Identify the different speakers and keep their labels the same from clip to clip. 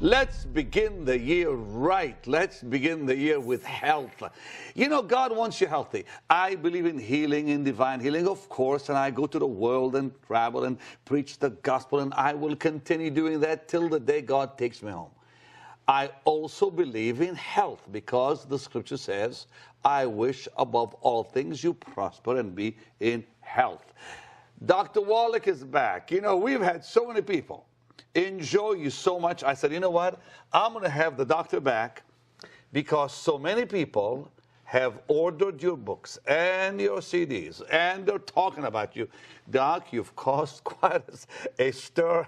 Speaker 1: Let's begin the year right. Let's begin the year with health. You know, God wants you healthy. I believe in healing, in divine healing, of course, and I go to the world and travel and preach the gospel, and I will continue doing that till the day God takes me home. I also believe in health because the scripture says, I wish above all things you prosper and be in health. Dr. Wallach is back. You know, we've had so many people enjoy you so much. I said, you know what? I'm going to have the doctor back because so many people have ordered your books and your CDs, and they're talking about you. Doc, you've caused quite a stir,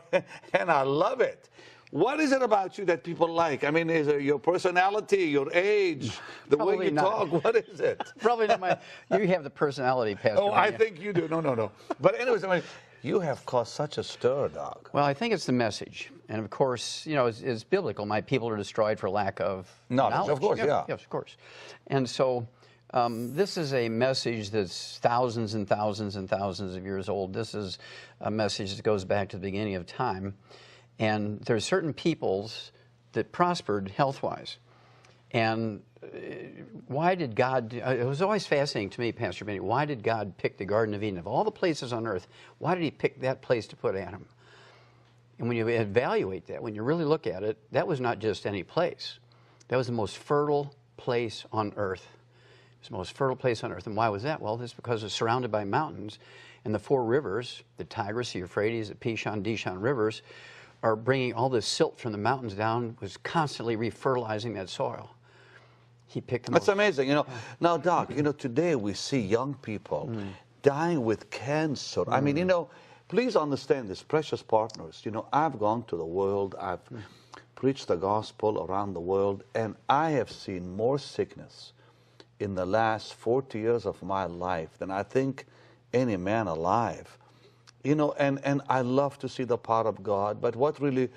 Speaker 1: and I love it. What is it about you that people like? I mean, is it your personality, your age, the way you talk? What is it?
Speaker 2: Probably not you have the personality, Pastor.
Speaker 1: Oh, I think you do. No. But anyways, I mean, you have caused such a stir, Doc.
Speaker 2: Well, I think it's the message. And of course, you know, it's biblical. My people are destroyed for lack of knowledge.
Speaker 1: Of course, yeah.
Speaker 2: Yes, of course. And so this is a message that's thousands and thousands and thousands of years old. This is a message that goes back to the beginning of time. And there's certain peoples that prospered health-wise. And why did God, it was always fascinating to me, Pastor Benny, why did God pick the Garden of Eden? Of all the places on earth, why did he pick that place to put Adam? And when you evaluate that, when you really look at it, that was not just any place. That was the most fertile place on earth. It was the most fertile place on earth. And why was that? Well, that's because it's surrounded by mountains. And the four rivers, the Tigris, the Euphrates, the Pishon, Dishon rivers, are bringing all this silt from the mountains down, was constantly refertilizing that soil. He picked them.
Speaker 1: That's amazing. You know, now, Doc, you know, today we see young people dying with cancer. I mean, you know, please understand this, precious partners. You know, I've gone to the world, I've preached the gospel around the world, and I have seen more sickness in the last 40 years of my life than I think any man alive. You know, and I love to see the power of God, but what really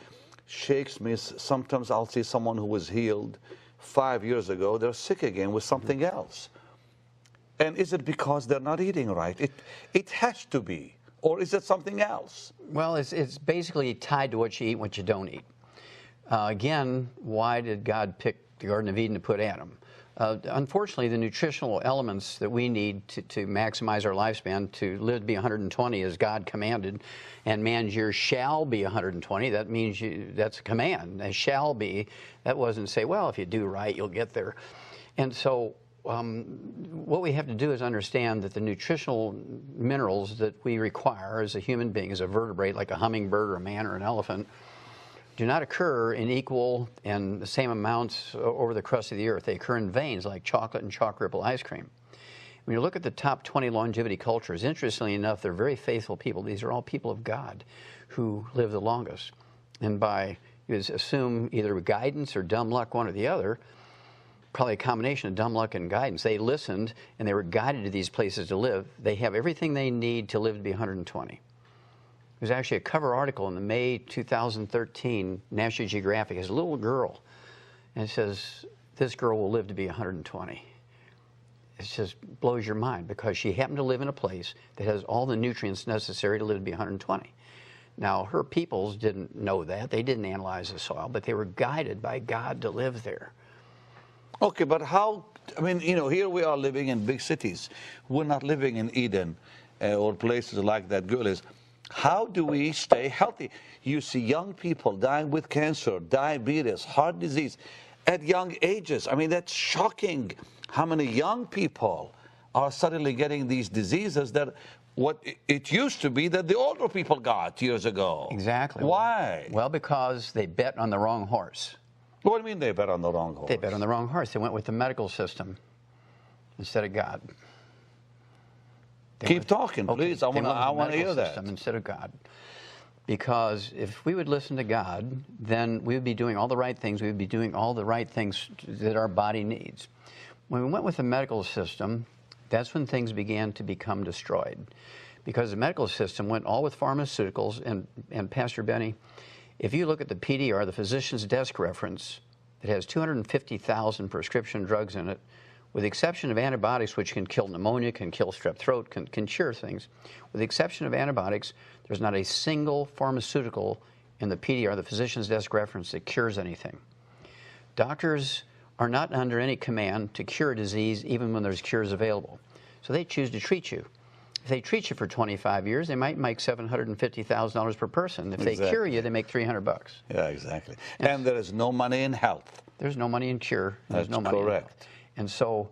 Speaker 1: shakes me is sometimes I'll see someone who was healed 5 years ago, they're sick again with something else. And is it because they're not eating right? It has to be. Or is it something else?
Speaker 2: Well, it's basically tied to what you eat and what you don't eat. Again, why did God pick the Garden of Eden to put Adam? Unfortunately, the nutritional elements that we need to maximize our lifespan, to live to be 120 as God commanded, and man's years shall be 120, that means that's a command. They shall be. That wasn't say, well, if you do right, you'll get there. And so what we have to do is understand that the nutritional minerals that we require as a human being, as a vertebrate, like a hummingbird or a man or an elephant, do not occur in equal and the same amounts over the crust of the earth. They occur in veins like chocolate and chalk ripple ice cream. When you look at the top 20 longevity cultures, interestingly enough, they're very faithful people. These are all people of God who live the longest. And by, you assume either guidance or dumb luck, one or the other, probably a combination of dumb luck and guidance. They listened and they were guided to these places to live. They have everything they need to live to be 120. There's actually a cover article in the May 2013 National Geographic. It's a little girl, and it says, this girl will live to be 120. It just blows your mind because she happened to live in a place that has all the nutrients necessary to live to be 120. Now, her peoples didn't know that. They didn't analyze the soil, but they were guided by God to live there.
Speaker 1: Okay, but how, I mean, you know, here we are living in big cities. We're not living in Eden or places like that girl is. How do we stay healthy? You see young people dying with cancer, diabetes, heart disease at young ages. I mean, that's shocking how many young people are suddenly getting these diseases that what it used to be that the older people got years ago.
Speaker 2: Exactly.
Speaker 1: Why?
Speaker 2: Well, because they bet on the wrong horse.
Speaker 1: What do you mean they bet on the wrong horse?
Speaker 2: They bet on the wrong horse. They went with the medical system instead of God.
Speaker 1: Keep talking, please. I want to hear that.
Speaker 2: Instead of God. Because if we would listen to God, then we would be doing all the right things. We would be doing all the right things that our body needs. When we went with the medical system, that's when things began to become destroyed. Because the medical system went all with pharmaceuticals. And Pastor Benny, if you look at the PDR, the physician's desk reference, it has 250,000 prescription drugs in it, with the exception of antibiotics, which can kill pneumonia, can kill strep throat, can cure things. With the exception of antibiotics, there's not a single pharmaceutical in the PDR, the physician's desk reference, that cures anything. Doctors are not under any command to cure a disease even when there's cures available. So they choose to treat you. If they treat you for 25 years, they might make $750,000 per person. If they cure you, they make $300.
Speaker 1: Yeah, exactly. And there is no money in health.
Speaker 2: There's no money in cure. There's no money in health. And so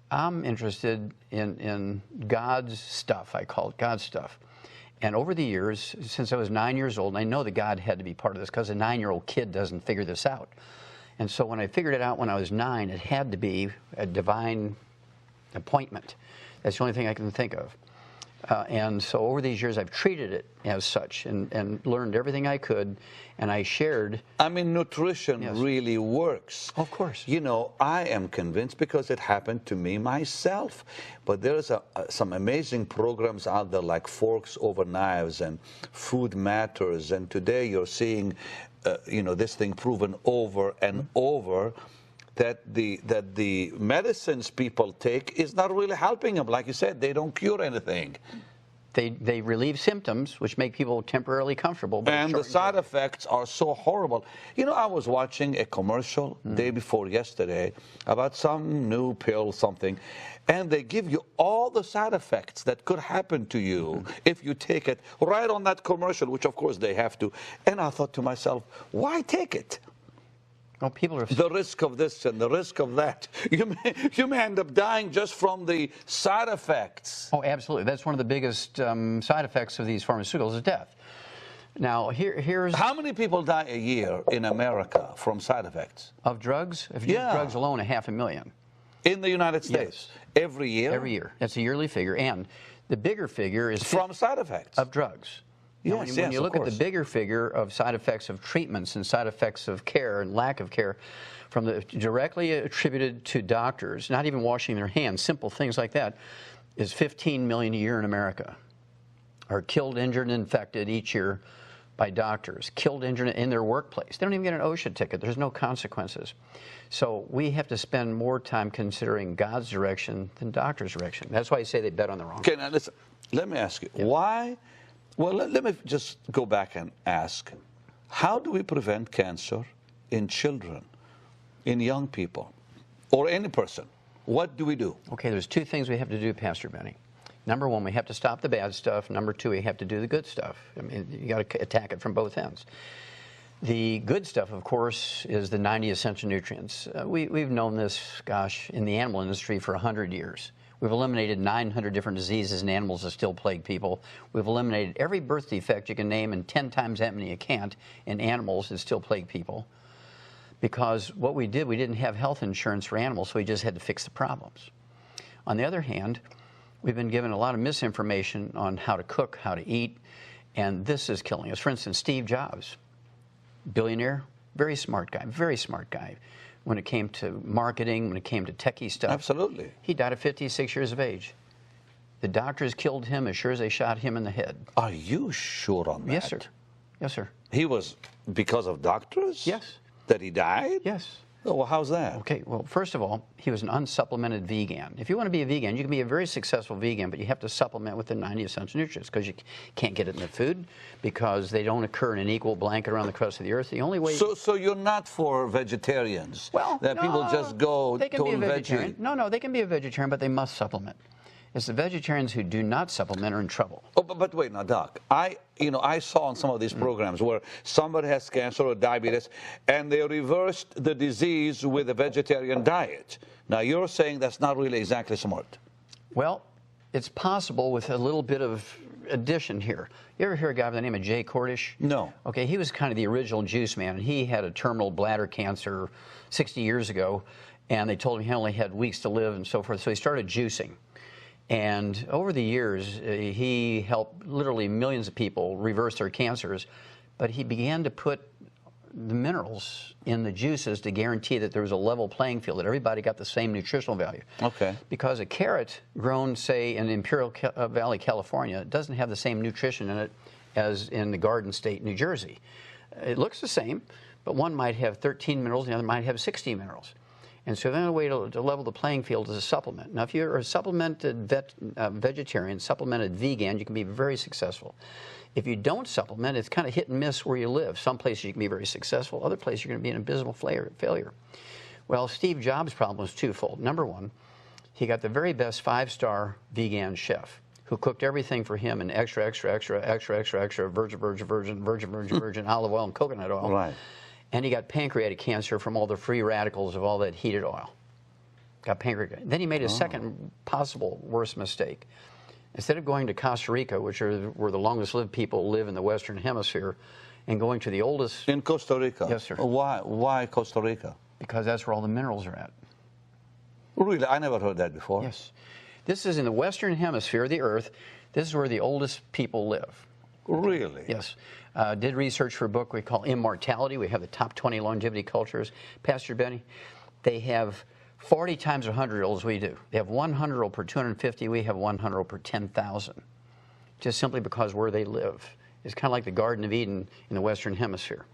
Speaker 2: I'm interested in God's stuff. I call it God's stuff. And over the years, since I was 9 years old, and I know that God had to be part of this because a 9-year-old kid doesn't figure this out. And so when I figured it out when I was 9, it had to be a divine appointment. That's the only thing I can think of. And so over these years, I've treated it as such and learned everything I could, and I shared.
Speaker 1: I mean, nutrition really works.
Speaker 2: Of course.
Speaker 1: You know, I am convinced because it happened to me myself. But there's some amazing programs out there like Forks Over Knives and Food Matters. And today you're seeing, you know, this thing proven over and over, that the medicines people take is not really helping them. Like you said, they don't cure anything.
Speaker 2: They relieve symptoms, which make people temporarily comfortable. But
Speaker 1: and the side effects are so horrible. You know, I was watching a commercial day before yesterday about some new pill, something, and they give you all the side effects that could happen to you if you take it right on that commercial, which of course they have to. And I thought to myself, why take it?
Speaker 2: Well, people are
Speaker 1: the risk of this and the risk of that. You may end up dying just from the side effects.
Speaker 2: Oh, absolutely. That's one of the biggest side effects of these pharmaceuticals is death. Now, here's...
Speaker 1: How many people die a year in America from side effects?
Speaker 2: Of drugs? If you use drugs alone, 500,000.
Speaker 1: In the United States?
Speaker 2: Yes.
Speaker 1: Every year?
Speaker 2: Every year. That's a yearly figure. And the bigger figure is...
Speaker 1: From side effects?
Speaker 2: Of drugs.
Speaker 1: Yes,
Speaker 2: when you look at the bigger figure of side effects of treatments and side effects of care and lack of care, from the directly attributed to doctors, not even washing their hands, simple things like that, is 15 million a year in America are killed, injured, and infected each year by doctors, killed, injured in their workplace. They don't even get an OSHA ticket. There's no consequences. So we have to spend more time considering God's direction than doctor's direction. That's why I say they bet on the wrong.
Speaker 1: Okay, now listen, let me ask you, why... Well, let me just go back and ask, how do we prevent cancer in children, in young people, or any person? What do we do?
Speaker 2: Okay, there's two things we have to do, Pastor Benny. Number one, we have to stop the bad stuff. Number two, we have to do the good stuff. I mean, you got to attack it from both ends. The good stuff, of course, is the 90 essential nutrients. We've known this, gosh, in the animal industry for 100 years. We've eliminated 900 different diseases in animals that still plague people. We've eliminated every birth defect you can name and 10 times that many you can't in animals that still plague people. Because what we did, we didn't have health insurance for animals, so we just had to fix the problems. On the other hand, we've been given a lot of misinformation on how to cook, how to eat, and this is killing us. For instance, Steve Jobs, billionaire, very smart guy. When it came to marketing, when it came to techie stuff.
Speaker 1: Absolutely.
Speaker 2: He died at 56 years of age. The doctors killed him as sure as they shot him in the head.
Speaker 1: Are you sure on that?
Speaker 2: Yes, sir. Yes, sir.
Speaker 1: He was because of doctors?
Speaker 2: Yes.
Speaker 1: That he died?
Speaker 2: Yes.
Speaker 1: Oh, well, how's that?
Speaker 2: Okay, well, first of all, he was an unsupplemented vegan. If you want to be a vegan, you can be a very successful vegan, but you have to supplement with the 90 essential nutrients because you can't get it in the food because they don't occur in an equal blanket around the crust of the earth. The only way...
Speaker 1: So you're not for vegetarians?
Speaker 2: Well,
Speaker 1: that people just go
Speaker 2: they can be a vegetarian.
Speaker 1: veggie?
Speaker 2: No, they can be a vegetarian, but they must supplement. It's the vegetarians who do not supplement are in trouble.
Speaker 1: Oh, but wait now, Doc. I saw on some of these programs where somebody has cancer or diabetes, and they reversed the disease with a vegetarian diet. Now, you're saying that's not really exactly smart.
Speaker 2: Well, it's possible with a little bit of addition here. You ever hear a guy by the name of Jay Cordish?
Speaker 1: No.
Speaker 2: Okay, he was kind of the original juice man, and he had a terminal bladder cancer 60 years ago, and they told him he only had weeks to live and so forth, so he started juicing. And over the years, he helped literally millions of people reverse their cancers, but he began to put the minerals in the juices to guarantee that there was a level playing field, that everybody got the same nutritional value.
Speaker 1: Okay.
Speaker 2: Because a carrot grown, say, in Imperial Valley, California, doesn't have the same nutrition in it as in the Garden State, New Jersey. It looks the same, but one might have 13 minerals, and the other might have 16 minerals. And so the only way to level the playing field is a supplement. Now, if you're a supplemented vegetarian, supplemented vegan, you can be very successful. If you don't supplement, it's kind of hit and miss where you live. Some places you can be very successful, other places you're going to be an abysmal failure. Well, Steve Jobs' problem was twofold. Number one, he got the very best 5-star vegan chef who cooked everything for him in extra virgin olive oil and coconut oil.
Speaker 1: Right.
Speaker 2: And he got pancreatic cancer from all the free radicals of all that heated oil. Got pancreatic. Then he made a second possible worst mistake. Instead of going to Costa Rica, which are where the longest lived people live in the Western Hemisphere, and going to the oldest...
Speaker 1: In Costa Rica?
Speaker 2: Yes, sir.
Speaker 1: Why Costa Rica?
Speaker 2: Because that's where all the minerals are at.
Speaker 1: Really? I never heard that before.
Speaker 2: Yes. This is in the Western Hemisphere of the Earth. This is where the oldest people live.
Speaker 1: Really?
Speaker 2: Yes. Did research for a book we call Immortality. We have the top 20 longevity cultures. Pastor Benny, they have 40 times 100-year-olds we do. They have 100-year-old per 250. We have 100-year-old per 10,000. Just simply because where they live. It's kind of like the Garden of Eden in the Western Hemisphere.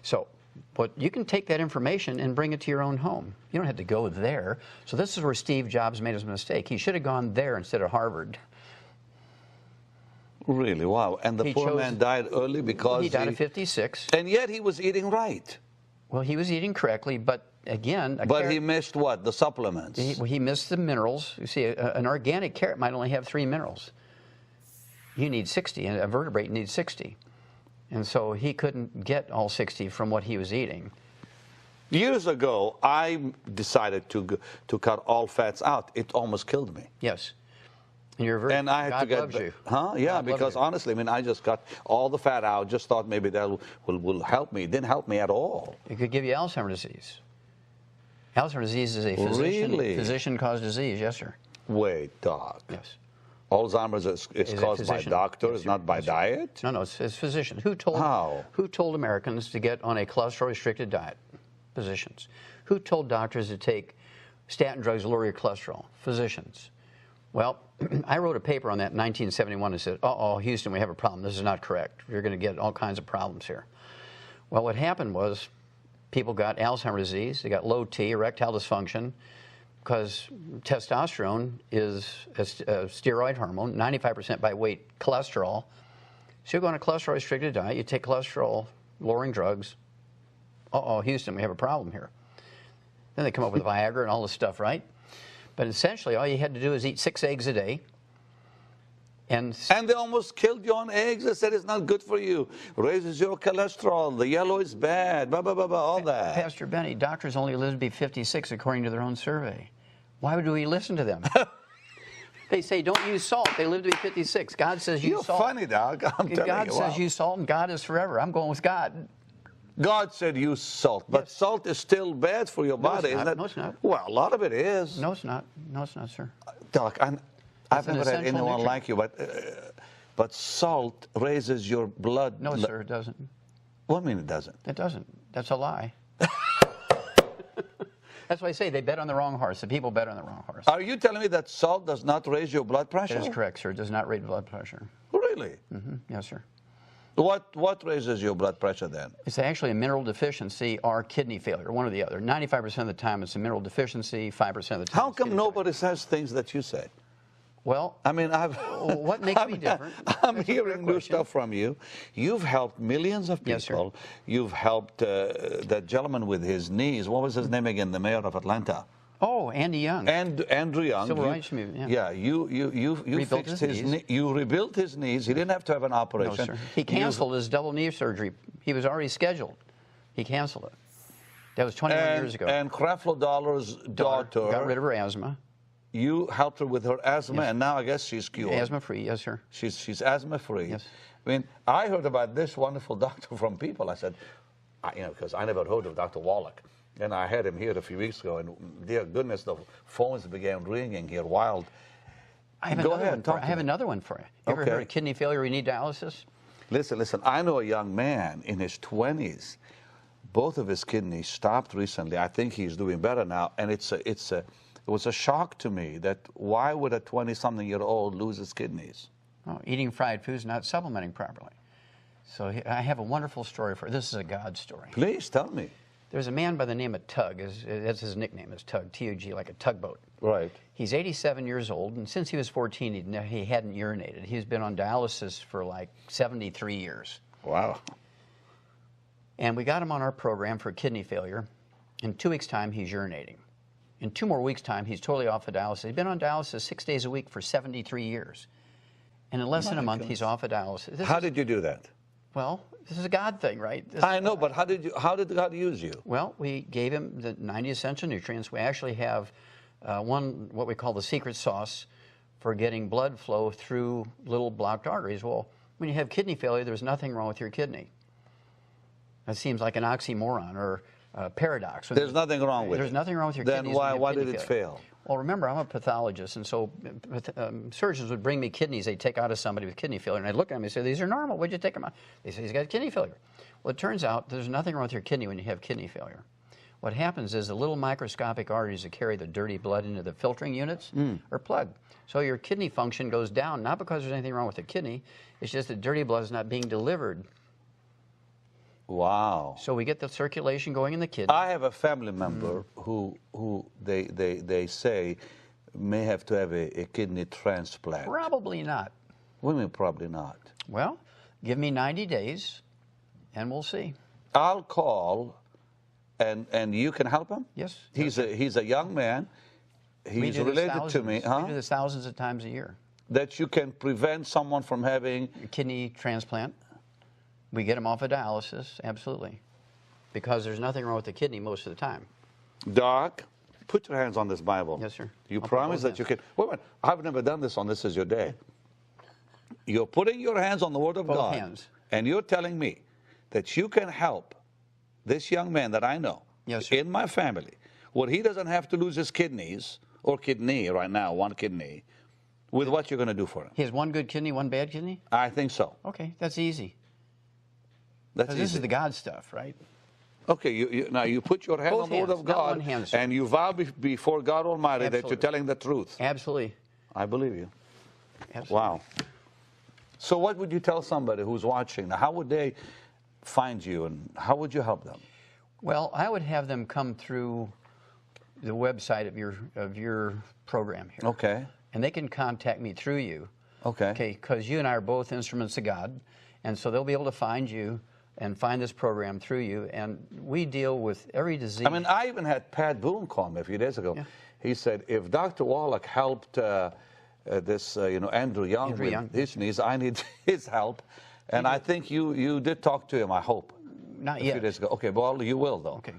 Speaker 2: So, but you can take that information and bring it to your own home. You don't have to go there. So this is where Steve Jobs made his mistake. He should have gone there instead of Harvard.
Speaker 1: Really? Wow. And the poor man died early because
Speaker 2: he died at 56.
Speaker 1: And yet he was eating right.
Speaker 2: Well, he was eating correctly, but again...
Speaker 1: But he missed what? The supplements.
Speaker 2: He missed the minerals. You see, an organic carrot might only have 3 minerals. You need 60, and a vertebrate needs 60. And so he couldn't get all 60 from what he was eating.
Speaker 1: Years ago, I decided to cut all fats out. It almost killed me.
Speaker 2: Yes. And you're very...
Speaker 1: And I had
Speaker 2: God
Speaker 1: to get...
Speaker 2: loves you.
Speaker 1: Huh? Yeah,
Speaker 2: God
Speaker 1: because honestly, I mean, I just cut all the fat out. Just thought maybe that will help me. It didn't help me at all.
Speaker 2: It could give you Alzheimer's disease. Alzheimer's disease is a physician-caused disease. Yes, sir.
Speaker 1: Wait, Doc.
Speaker 2: Yes.
Speaker 1: Alzheimer's is caused by doctors, not by diet?
Speaker 2: No, it's physicians. Who told Americans to get on a cholesterol-restricted diet? Physicians. Who told doctors to take statin drugs to lower your cholesterol? Physicians. Well, I wrote a paper on that in 1971 and said, uh-oh, Houston, we have a problem. This is not correct. You're going to get all kinds of problems here. Well, what happened was people got Alzheimer's disease. They got low T, erectile dysfunction, because testosterone is a steroid hormone, 95% by weight cholesterol. So you go on a cholesterol-restricted diet, you take cholesterol-lowering drugs. Uh-oh, Houston, we have a problem here. Then they come up with Viagra and all this stuff, right? But essentially, all you had to do is eat 6 eggs a day. And
Speaker 1: they almost killed you on eggs. They said it's not good for you. Raises your cholesterol. The yellow is bad. Blah, blah, blah, blah, all that.
Speaker 2: Pastor Benny, doctors only live to be 56 according to their own survey. Why would we listen to them? They say don't use salt. They live to be 56. God says use salt.
Speaker 1: You're funny, Doc. I'm telling you.
Speaker 2: God says use salt, and God is forever. I'm going with God.
Speaker 1: God said use salt, but salt is still bad for your body, isn't it?
Speaker 2: No, it's not.
Speaker 1: Well, a lot of it is.
Speaker 2: No, it's not. No, it's not, sir.
Speaker 1: Doc, I've never had anyone like you, but salt raises your blood.
Speaker 2: No, sir, it doesn't.
Speaker 1: What do you mean it doesn't?
Speaker 2: It doesn't. That's a lie. That's why I say they bet on the wrong horse. The people bet on the wrong horse.
Speaker 1: Are you telling me that salt does not raise your blood pressure?
Speaker 2: That is correct, sir. It does not raise blood pressure.
Speaker 1: Really?
Speaker 2: Mm-hmm. Yes, sir.
Speaker 1: What raises your blood pressure then?
Speaker 2: It's actually a mineral deficiency or kidney failure, one or the other. 95% of the time it's a mineral deficiency, 5% of the time
Speaker 1: How come nobody says things that you said?
Speaker 2: Well,
Speaker 1: I mean,
Speaker 2: what makes me different?
Speaker 1: I'm hearing new stuff from you. You've helped millions of people.
Speaker 2: Yes, sir.
Speaker 1: You've helped that gentleman with his knees. What was his name again? The mayor of Atlanta.
Speaker 2: Oh, Andy Young.
Speaker 1: And Andrew Young.
Speaker 2: Civil rights movement.
Speaker 1: Yeah, you fixed his knee. You rebuilt his knees. He didn't have to have an operation.
Speaker 2: No, sir. He canceled his double knee surgery. He was already scheduled. He canceled it. That was 21 years ago.
Speaker 1: And Creflo Dollar's daughter
Speaker 2: got rid of her asthma.
Speaker 1: You helped her with her asthma, and now I guess she's cured.
Speaker 2: Asthma-free, yes, sir.
Speaker 1: She's asthma-free.
Speaker 2: Yes.
Speaker 1: I mean, I heard about this wonderful doctor from people. I said, because I never heard of Dr. Wallach. And I had him here a few weeks ago, and dear goodness, the phones began ringing here wild.
Speaker 2: Go ahead. I have another one for you. You ever heard of kidney failure? You need dialysis?
Speaker 1: Listen. I know a young man in his 20s. Both of his kidneys stopped recently. I think he's doing better now, and it was a shock to me that why would a 20-something-year-old lose his kidneys?
Speaker 2: Oh, eating fried foods, not supplementing properly. So I have a wonderful story for you. This is a God story.
Speaker 1: Please tell me.
Speaker 2: There's a man by the name of Tug. That's his nickname, is Tug, T-U-G, like a tugboat.
Speaker 1: Right.
Speaker 2: He's 87 years old, and since he was 14, he hadn't urinated. He's been on dialysis for like 73 years.
Speaker 1: Wow.
Speaker 2: And we got him on our program for kidney failure. In 2 weeks' time, he's urinating. In 2 more weeks' time, he's totally off of dialysis. He's been on dialysis 6 days a week for 73 years. And in less than a month, he's off of dialysis.
Speaker 1: How did you do that?
Speaker 2: Well, this is a God thing, right?
Speaker 1: I know, but how did God use you?
Speaker 2: Well, we gave him the 90 essential nutrients. We actually have what we call the secret sauce for getting blood flow through little blocked arteries. Well, when you have kidney failure, there's nothing wrong with your kidney. That seems like an oxymoron or a paradox.
Speaker 1: There's nothing wrong with it.
Speaker 2: There's nothing wrong with your
Speaker 1: then
Speaker 2: kidneys.
Speaker 1: Then why did
Speaker 2: it
Speaker 1: fail?
Speaker 2: Well, remember, I'm a pathologist, and so surgeons would bring me kidneys they'd take out of somebody with kidney failure, and I'd look at them and say, these are normal. What'd you take them out? They say, he's got kidney failure. Well, it turns out there's nothing wrong with your kidney when you have kidney failure. What happens is the little microscopic arteries that carry the dirty blood into the filtering units are plugged. So your kidney function goes down, not because there's anything wrong with the kidney, it's just that dirty blood is not being delivered.
Speaker 1: Wow.
Speaker 2: So we get the circulation going in the kidney.
Speaker 1: I have a family member who they say may have to have a kidney transplant.
Speaker 2: Probably not.
Speaker 1: What do you mean probably not?
Speaker 2: Well, give me 90 days, and we'll see.
Speaker 1: I'll call, and you can help him?
Speaker 2: Yes.
Speaker 1: He's a young man. He's related to me. Huh?
Speaker 2: We do this thousands of times a year.
Speaker 1: That you can prevent someone from having
Speaker 2: a kidney transplant. We get them off of dialysis, absolutely, because there's nothing wrong with the kidney most of the time.
Speaker 1: Doc, put your hands on this Bible.
Speaker 2: Yes, sir.
Speaker 1: You promise that you can. Wait a minute. I've never done this on This Is Your Day. You're putting your hands on the Word of
Speaker 2: Both
Speaker 1: God.
Speaker 2: hands.
Speaker 1: And you're telling me that you can help this young man that I know in my family, where he doesn't have to lose his kidneys, or kidney right now, one kidney, with what you're going to do for him.
Speaker 2: He has one good kidney, one bad kidney?
Speaker 1: I think so.
Speaker 2: Okay, that's easy.
Speaker 1: That's easy.
Speaker 2: This is the God stuff, right?
Speaker 1: Okay, now you put your hand
Speaker 2: Both
Speaker 1: on the Word
Speaker 2: hands,
Speaker 1: of
Speaker 2: not
Speaker 1: God,
Speaker 2: one hand, sir.
Speaker 1: and you vow before God Almighty that you're telling the truth.
Speaker 2: Absolutely.
Speaker 1: I believe you.
Speaker 2: Absolutely.
Speaker 1: Wow. So what would you tell somebody who's watching? Now, how would they find you, and how would you help them?
Speaker 2: Well, I would have them come through the website of your program here.
Speaker 1: Okay.
Speaker 2: And they can contact me through you.
Speaker 1: Okay.
Speaker 2: Okay, because you and I are both instruments of God, and so they'll be able to find you and find this program through you. And we deal with every disease.
Speaker 1: I mean, I even had Pat Boone call me a few days ago. Yeah. He said, if Dr. Wallach helped Andrew Young with his knees, I need his help. And I think you did talk to him, I hope.
Speaker 2: Not
Speaker 1: a
Speaker 2: yet.
Speaker 1: few days ago. Okay, well, you will, though.
Speaker 2: Okay.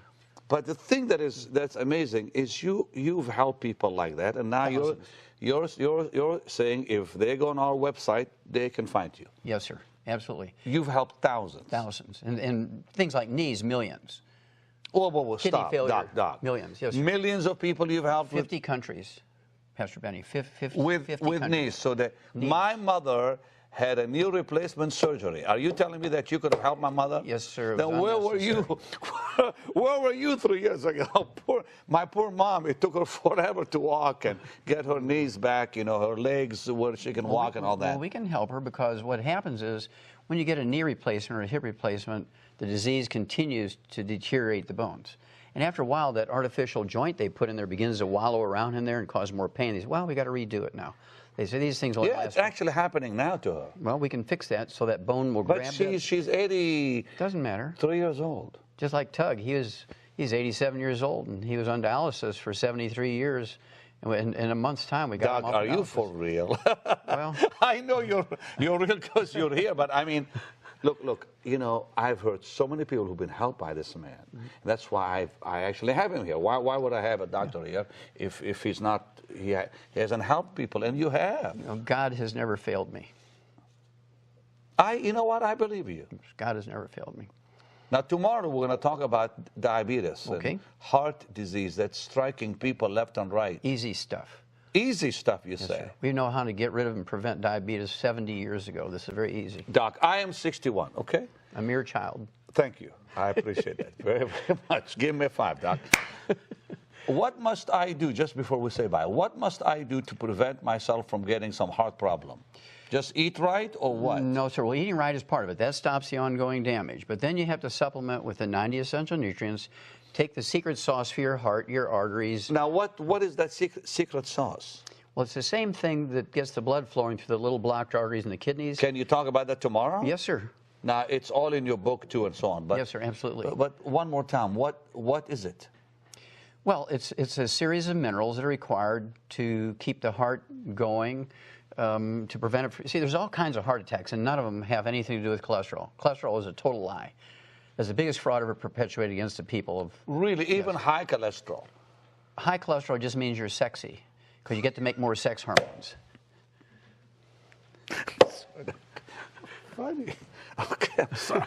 Speaker 1: But the thing that's amazing is you've helped people like that, and now you're saying if they go on our website, they can find you.
Speaker 2: Yes, sir. Absolutely.
Speaker 1: You've helped thousands.
Speaker 2: Thousands. And things like knees, millions.
Speaker 1: Whoa,
Speaker 2: Kidney
Speaker 1: stop,
Speaker 2: failure,
Speaker 1: Doc.
Speaker 2: millions, yes, sir.
Speaker 1: Millions of people you've helped
Speaker 2: 50 countries, Pastor Benny. 50
Speaker 1: with
Speaker 2: countries.
Speaker 1: knees. So that my mother had a knee replacement surgery. Are you telling me that you could have helped my mother?
Speaker 2: Yes, sir.
Speaker 1: Then where were you? Where were you 3 years ago? My poor mom, it took her forever to walk and get her knees back, her legs where she can walk and all that.
Speaker 2: Well, we can help her because what happens is when you get a knee replacement or a hip replacement, the disease continues to deteriorate the bones. And after a while, that artificial joint they put in there begins to wallow around in there and cause more pain. They say, well, we got to redo it now. They say these things will last.
Speaker 1: It's actually happening now to her.
Speaker 2: Well, we can fix that so that bone will grab
Speaker 1: But she's 80.
Speaker 2: Doesn't matter.
Speaker 1: 3 years old.
Speaker 2: Just like Tug, he's 87 years old and he was on dialysis for 73 years. In a month's time, we got him off
Speaker 1: Doc, are
Speaker 2: dialysis.
Speaker 1: you for real?
Speaker 2: Well,
Speaker 1: I know you're real because you're here, but I mean, look. I've heard so many people who've been helped by this man. That's why I actually have him here. Why would I have a doctor here if he's not? He hasn't helped people, and you have.
Speaker 2: God has never failed me.
Speaker 1: You know what? I believe you.
Speaker 2: God has never failed me.
Speaker 1: Now, tomorrow we're going to talk about diabetes and heart disease that's striking people left and right.
Speaker 2: Easy stuff.
Speaker 1: Easy stuff, you say.
Speaker 2: Sir. We know how to get rid of and prevent diabetes 70 years ago. This is very easy.
Speaker 1: Doc, I am 61, okay?
Speaker 2: A mere child.
Speaker 1: Thank you. I appreciate that very, very much. Give me a 5, Doc. What must I do, just before we say bye, what must I do to prevent myself from getting some heart problem? Just eat right or what?
Speaker 2: No, sir. Well, eating right is part of it. That stops the ongoing damage. But then you have to supplement with the 90 essential nutrients take the secret sauce for your heart, your arteries.
Speaker 1: Now, what is that secret sauce?
Speaker 2: Well, it's the same thing that gets the blood flowing through the little blocked arteries in the kidneys.
Speaker 1: Can you talk about that tomorrow?
Speaker 2: Yes, sir.
Speaker 1: Now, it's all in your book, too, and so on. But,
Speaker 2: yes, sir, absolutely.
Speaker 1: But one more time, what is it?
Speaker 2: Well, it's a series of minerals that are required to keep the heart going, to prevent it. See, there's all kinds of heart attacks, and none of them have anything to do with cholesterol. Cholesterol is a total lie. It's the biggest fraud ever perpetuated against the people of...
Speaker 1: Really? Even high cholesterol?
Speaker 2: High cholesterol just means you're sexy, because you get to make more sex hormones.
Speaker 1: Funny. Okay, I'm sorry.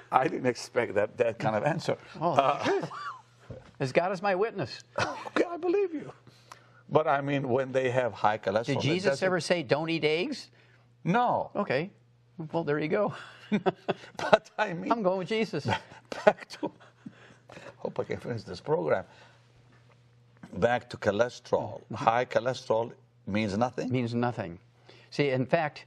Speaker 1: I didn't expect that kind of answer.
Speaker 2: Oh, as God is my witness.
Speaker 1: Okay, I believe you. But I mean, when they have high cholesterol...
Speaker 2: Did Jesus ever say, don't eat eggs?
Speaker 1: No.
Speaker 2: Okay. Well, there you go.
Speaker 1: But I mean...
Speaker 2: I'm going with Jesus.
Speaker 1: Back to... Hope I can finish this program. Back to cholesterol. High cholesterol means nothing?
Speaker 2: Means nothing. See, in fact,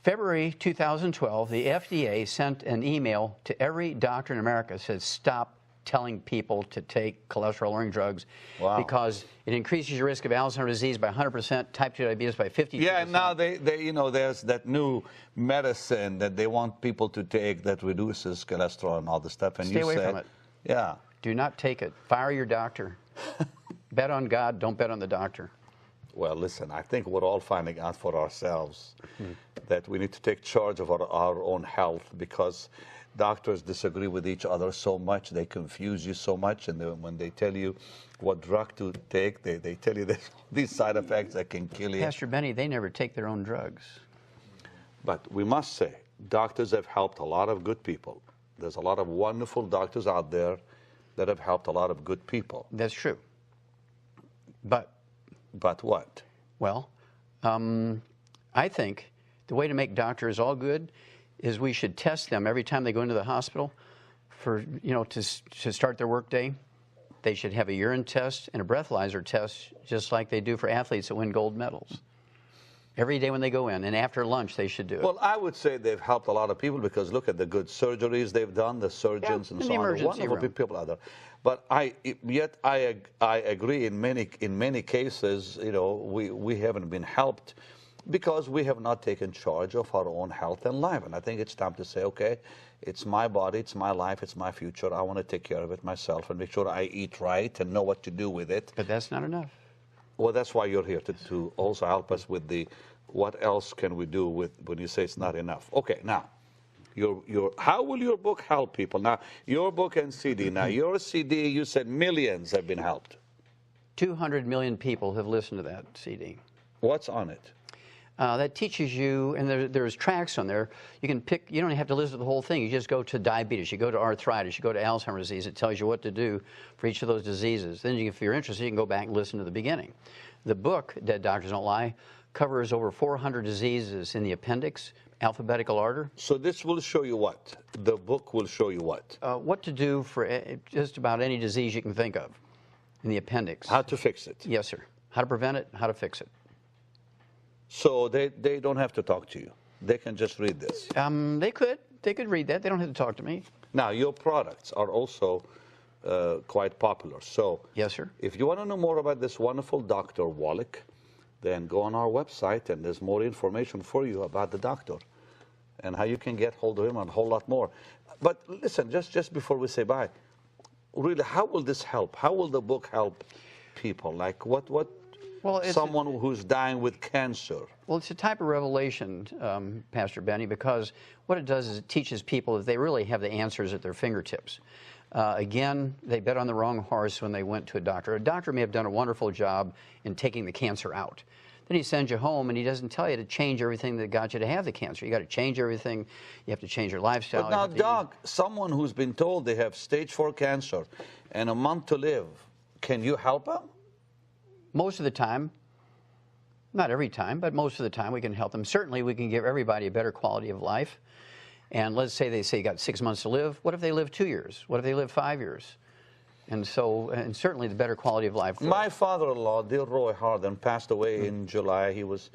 Speaker 2: February 2012, the FDA sent an email to every doctor in America that says, stop telling people to take cholesterol-lowering drugs.
Speaker 1: Wow.
Speaker 2: Because it increases your risk of Alzheimer's disease by 100%, type 2 diabetes by 50%.
Speaker 1: Yeah, and now they there's that new medicine that they want people to take that reduces cholesterol and all the stuff. And
Speaker 2: Stay away from it.
Speaker 1: Yeah.
Speaker 2: Do not take it. Fire your doctor. Bet on God, don't bet on the doctor.
Speaker 1: Well, listen, I think we're all finding out for ourselves that we need to take charge of our own health, because doctors disagree with each other so much, they confuse you so much, and when they tell you what drug to take, they tell you these side effects that can kill you.
Speaker 2: Pastor Benny, they never take their own drugs.
Speaker 1: But we must say, doctors have helped a lot of good people. There's a lot of wonderful doctors out there that have helped a lot of good people.
Speaker 2: That's true. But
Speaker 1: what?
Speaker 2: Well, I think the way to make doctors all good is we should test them every time they go into the hospital for, to start their workday. They should have a urine test and a breathalyzer test, just like they do for athletes that win gold medals. Every day when they go in, and after lunch they should do it.
Speaker 1: Well, I would say they've helped a lot of people, because look at the good surgeries they've done, the surgeons and so on. Wonderful people out there. But I agree in many cases, we haven't been helped because we have not taken charge of our own health and life. And I think it's time to say, okay, it's my body, it's my life, it's my future. I want to take care of it myself and make sure I eat right and know what to do with it.
Speaker 2: But that's not enough.
Speaker 1: Well, that's why you're here, to also help us with the what else can we do with when you say it's not enough. Okay, now, how will your book help people? Now, your book and CD. Now, your CD, you said millions have been helped.
Speaker 2: 200 million people have listened to that CD.
Speaker 1: What's on it?
Speaker 2: That teaches you, and there's tracks on there. You can pick, you don't have to listen to the whole thing. You just go to diabetes, you go to arthritis, you go to Alzheimer's disease. It tells you what to do for each of those diseases. Then if you're interested, you can go back and listen to the beginning. The book, Dead Doctors Don't Lie, covers over 400 diseases in the appendix, alphabetical order.
Speaker 1: So this will show you what? The book will show you what?
Speaker 2: What to do for just about any disease you can think of in the appendix.
Speaker 1: How to fix it?
Speaker 2: Yes, sir. How to prevent it, how to fix it.
Speaker 1: So they don't have to talk to you. They can just read this.
Speaker 2: They could read that. They don't have to talk to me.
Speaker 1: Now, your products are also quite popular. So
Speaker 2: yes, sir.
Speaker 1: If you want to know more about this wonderful Dr. Wallach, then go on our website, and there's more information for you about the doctor and how you can get hold of him and a whole lot more. But listen, just before we say bye, really, how will this help? How will the book help people? Like what? Well, someone who's dying with cancer.
Speaker 2: Well, it's a type of revelation, Pastor Benny, because what it does is it teaches people that they really have the answers at their fingertips. Again, they bet on the wrong horse when they went to a doctor. A doctor may have done a wonderful job in taking the cancer out. Then he sends you home, and he doesn't tell you to change everything that got you to have the cancer. You got to change everything. You have to change your lifestyle.
Speaker 1: But now, Doc, someone who's been told they have stage 4 cancer and a month to live, can you help them?
Speaker 2: Most of the time, not every time, but most of the time we can help them. Certainly we can give everybody a better quality of life. And let's say they say you got 6 months to live. What if they live 2 years? What if they live 5 years? And certainly the better quality of life.
Speaker 1: My father-in-law, dear Roy Harden, passed away in July. He was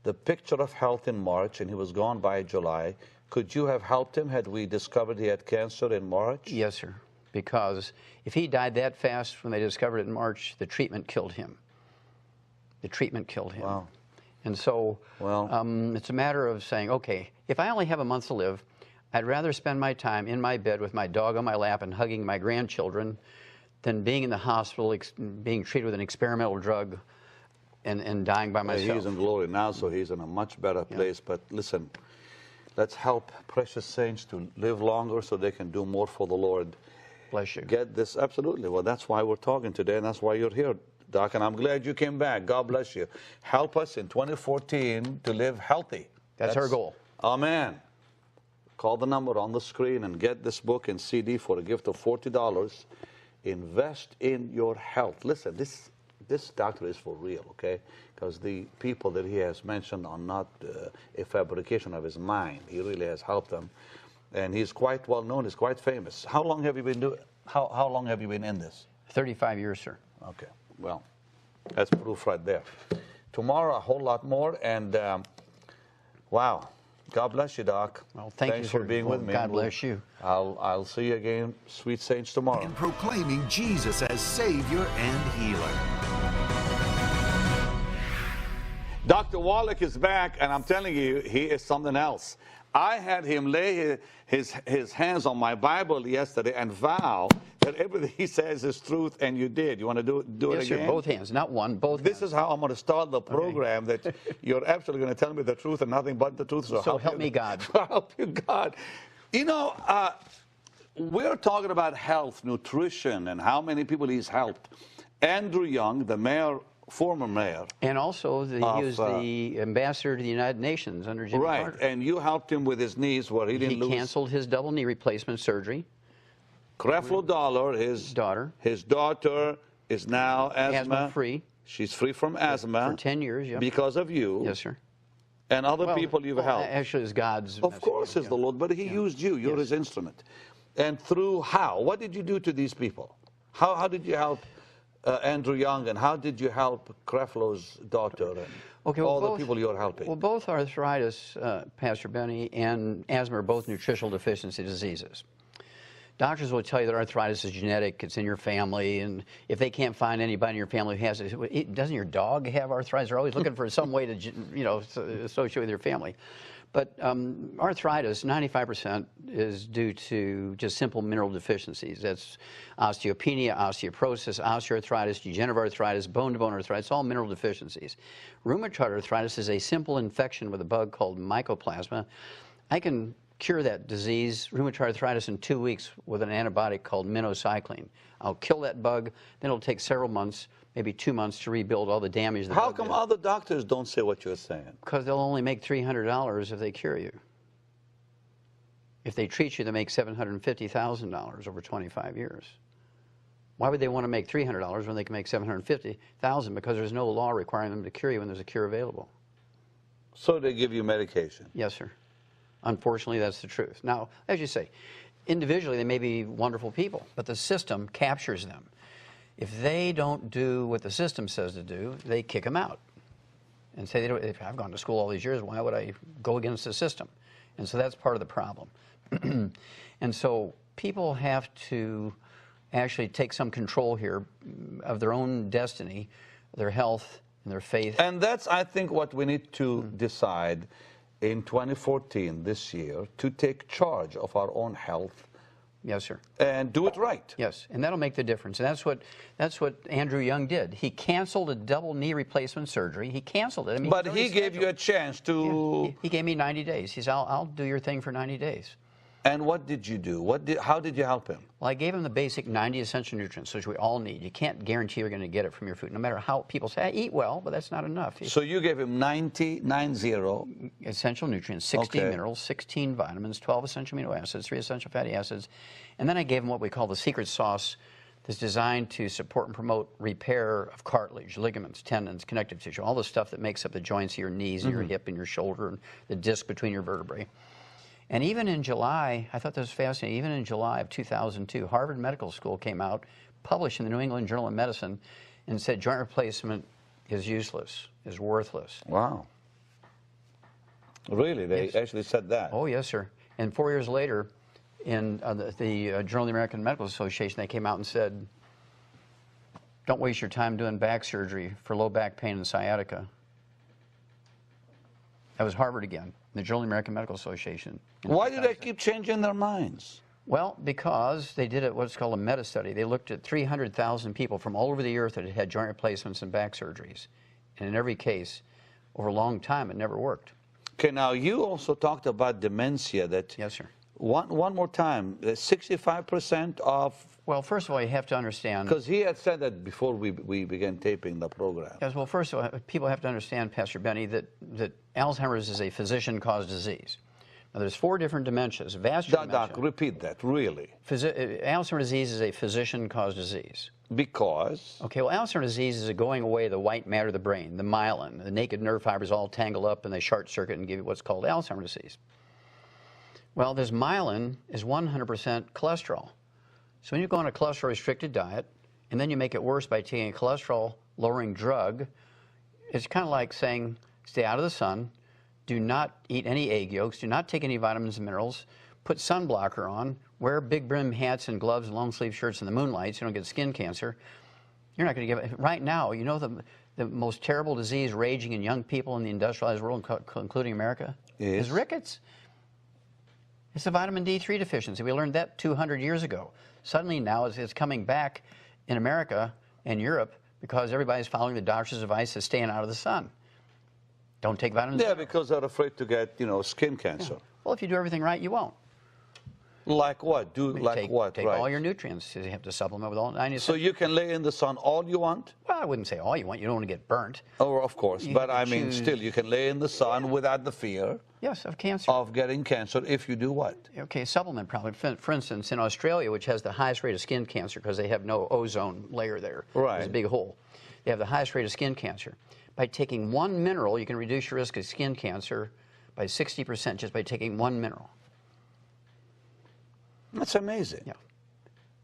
Speaker 1: the picture of health in March, and he was gone by July. Could you have helped him had we discovered he had cancer in March?
Speaker 2: Yes, sir. because if he died that fast when they discovered it in March, the treatment killed him. The treatment killed him.
Speaker 1: Wow.
Speaker 2: And so
Speaker 1: Well,
Speaker 2: it's a matter of saying, okay, if I only have a month to live, I'd rather spend my time in my bed with my dog on my lap and hugging my grandchildren than being in the hospital, being treated with an experimental drug and dying by myself.
Speaker 1: he's in glory now, so he's in a much better place. But listen, let's help precious saints to live longer so they can do more for the Lord.
Speaker 2: Bless you.
Speaker 1: Get this, absolutely. Well, that's why we're talking today, and that's why you're here, Doc, and I'm glad you came back. God bless you. Help us in 2014 to live healthy.
Speaker 2: That's our goal.
Speaker 1: Amen. Call the number on the screen and get this book and CD for a gift of $40. Invest in your health. Listen, this doctor is for real, okay? Because the people that he has mentioned are not a fabrication of his mind. He really has helped them. And he's quite well known. He's quite famous. How long have you been doing? How long have you been in this?
Speaker 2: 35 years, sir.
Speaker 1: Okay. Well, that's proof right there. Tomorrow, a whole lot more. And wow, God bless you, Doc.
Speaker 2: Well, thanks
Speaker 1: for being with me.
Speaker 2: God bless you.
Speaker 1: I'll see you again, sweet saints, tomorrow.
Speaker 3: And proclaiming Jesus as Savior and Healer.
Speaker 1: Dr. Wallach is back, and I'm telling you, he is something else. I had him lay his hands on my Bible yesterday and vow that everything he says is truth, and you did. You want to do it
Speaker 2: Yes,
Speaker 1: again?
Speaker 2: sir, both hands, not one, both
Speaker 1: This
Speaker 2: hands.
Speaker 1: is how I'm going to start the program, that you're absolutely going to tell me the truth and nothing but the truth.
Speaker 2: So help me God.
Speaker 1: Help you God. You know, we're talking about health, nutrition, and how many people he's helped. Andrew Young, the mayor, former mayor.
Speaker 2: And also, he was the ambassador to the United Nations under Jimmy Carter.
Speaker 1: Right, and you helped him with his knees where he didn't lose.
Speaker 2: He canceled his double knee replacement surgery.
Speaker 1: Creflo Dollar, his daughter is now
Speaker 2: Asthma-free.
Speaker 1: She's free from asthma.
Speaker 2: For 10 years, yeah.
Speaker 1: Because of you.
Speaker 2: Yes, sir.
Speaker 1: And other people you've helped.
Speaker 2: Actually, it's God's
Speaker 1: Of course, it's the Lord, but he used you. You're his instrument. And through how? What did you do to these people? How did you help Andrew Young, and how did you help Creflo's daughter and all the people you're helping?
Speaker 2: Well, both arthritis, Pastor Benny, and asthma are both nutritional deficiency diseases. Doctors will tell you that arthritis is genetic, it's in your family, and if they can't find anybody in your family who has it, doesn't your dog have arthritis? They're always looking for some way to, associate with your family. But arthritis, 95% is due to just simple mineral deficiencies. That's osteopenia, osteoporosis, osteoarthritis, degenerative arthritis, bone-to-bone arthritis, all mineral deficiencies. Rheumatoid arthritis is a simple infection with a bug called mycoplasma. I can cure that disease, rheumatoid arthritis, in 2 weeks with an antibiotic called minocycline. I'll kill that bug, then it'll take several months, maybe 2 months, to rebuild all the damage.
Speaker 1: How come other doctors don't say what you're saying?
Speaker 2: Because they'll only make $300 if they cure you. If they treat you, they make $750,000 over 25 years. Why would they want to make $300 when they can make $750,000? Because there's no law requiring them to cure you when there's a cure available.
Speaker 1: So they give you medication?
Speaker 2: Yes, sir. Unfortunately, that's the truth. Now, as you say, individually they may be wonderful people, but the system captures them. If they don't do what the system says to do, they kick them out and say, if I've gone to school all these years, why would I go against the system? And so that's part of the problem. And so people have to actually take some control here of their own destiny, their health, and their faith.
Speaker 1: And that's, I think, what we need to decide in 2014, this year, to take charge of our own health.
Speaker 2: Yes, sir.
Speaker 1: And do it right.
Speaker 2: Yes, and that'll make the difference. And that's what Andrew Young did. He canceled a double knee replacement surgery. He canceled it. I mean,
Speaker 1: but he gave you a chance to...
Speaker 2: Yeah, he gave me 90 days. He said, I'll do your thing for 90 days.
Speaker 1: And what did you do? How did you help him?
Speaker 2: Well, I gave him the basic 90 essential nutrients, which we all need. You can't guarantee you're going to get it from your food, no matter how people say, I eat well, but that's not enough.
Speaker 1: So you gave him 90
Speaker 2: essential nutrients, 16 minerals, 16 vitamins, 12 essential amino acids, 3 essential fatty acids. And then I gave him what we call the secret sauce that's designed to support and promote repair of cartilage, ligaments, tendons, connective tissue, all the stuff that makes up the joints of your knees and your hip and your shoulder and the disc between your vertebrae. And even in July, I thought this was fascinating, even in July of 2002, Harvard Medical School came out, published in the New England Journal of Medicine, and said joint replacement is useless, is worthless.
Speaker 1: Wow. Really? They actually said that?
Speaker 2: Oh, yes, sir. And 4 years later, in the Journal of the American Medical Association, they came out and said, don't waste your time doing back surgery for low back pain and sciatica. That was Harvard again, the Journal of the American Medical Association.
Speaker 1: Why do they keep changing their minds?
Speaker 2: Well, because they did what's called a meta-study. They looked at 300,000 people from all over the earth that had had joint replacements and back surgeries. And in every case, over a long time, it never worked.
Speaker 1: Okay, now you also talked about dementia. That
Speaker 2: Yes, sir.
Speaker 1: One more time, 65% of...
Speaker 2: Well, first of all, you have to understand...
Speaker 1: Because he had said that before we began taping the program.
Speaker 2: Yes, well, first of all, people have to understand, Pastor Benny, that Alzheimer's is a physician-caused disease. Now, there's 4 different dementias. Vascular dementia.
Speaker 1: Doc, repeat that, really.
Speaker 2: Alzheimer's disease is a physician-caused disease.
Speaker 1: Because?
Speaker 2: Okay, well, Alzheimer's disease is a going away of the white matter of the brain, the myelin. The naked nerve fibers all tangle up and they short circuit and give you what's called Alzheimer's disease. Well, this myelin is 100% cholesterol. So when you go on a cholesterol-restricted diet, and then you make it worse by taking a cholesterol-lowering drug, it's kind of like saying, stay out of the sun, do not eat any egg yolks, do not take any vitamins and minerals, put sunblocker on, wear big brim hats and gloves and long sleeve shirts in the moonlight so you don't get skin cancer. You're not going to give it. Right now, you know the most terrible disease raging in young people in the industrialized world, including America, is rickets. It's a vitamin D3 deficiency. We learned that 200 years ago. Suddenly now it's coming back in America and Europe because everybody's following the doctor's advice of staying out of the sun. Don't take vitamins.
Speaker 1: Yeah, because they're afraid to get, skin cancer.
Speaker 2: Yeah. Well, if you do everything right, you won't.
Speaker 1: Like what?
Speaker 2: Take
Speaker 1: right?
Speaker 2: all your nutrients. You have to supplement with all.
Speaker 1: So you can lay in the sun all you want?
Speaker 2: Well, I wouldn't say all you want. You don't want to get burnt.
Speaker 1: Oh, of course. But I mean, still, you can lay in the sun without the fear.
Speaker 2: Yes, of cancer.
Speaker 1: Of getting cancer if you do what?
Speaker 2: Okay, supplement probably. For instance, in Australia, which has the highest rate of skin cancer because they have no ozone layer there.
Speaker 1: Right.
Speaker 2: There's a big hole. They have the highest rate of skin cancer. By taking one mineral, you can reduce your risk of skin cancer by 60% just by taking one mineral.
Speaker 1: That's amazing.
Speaker 2: Yeah.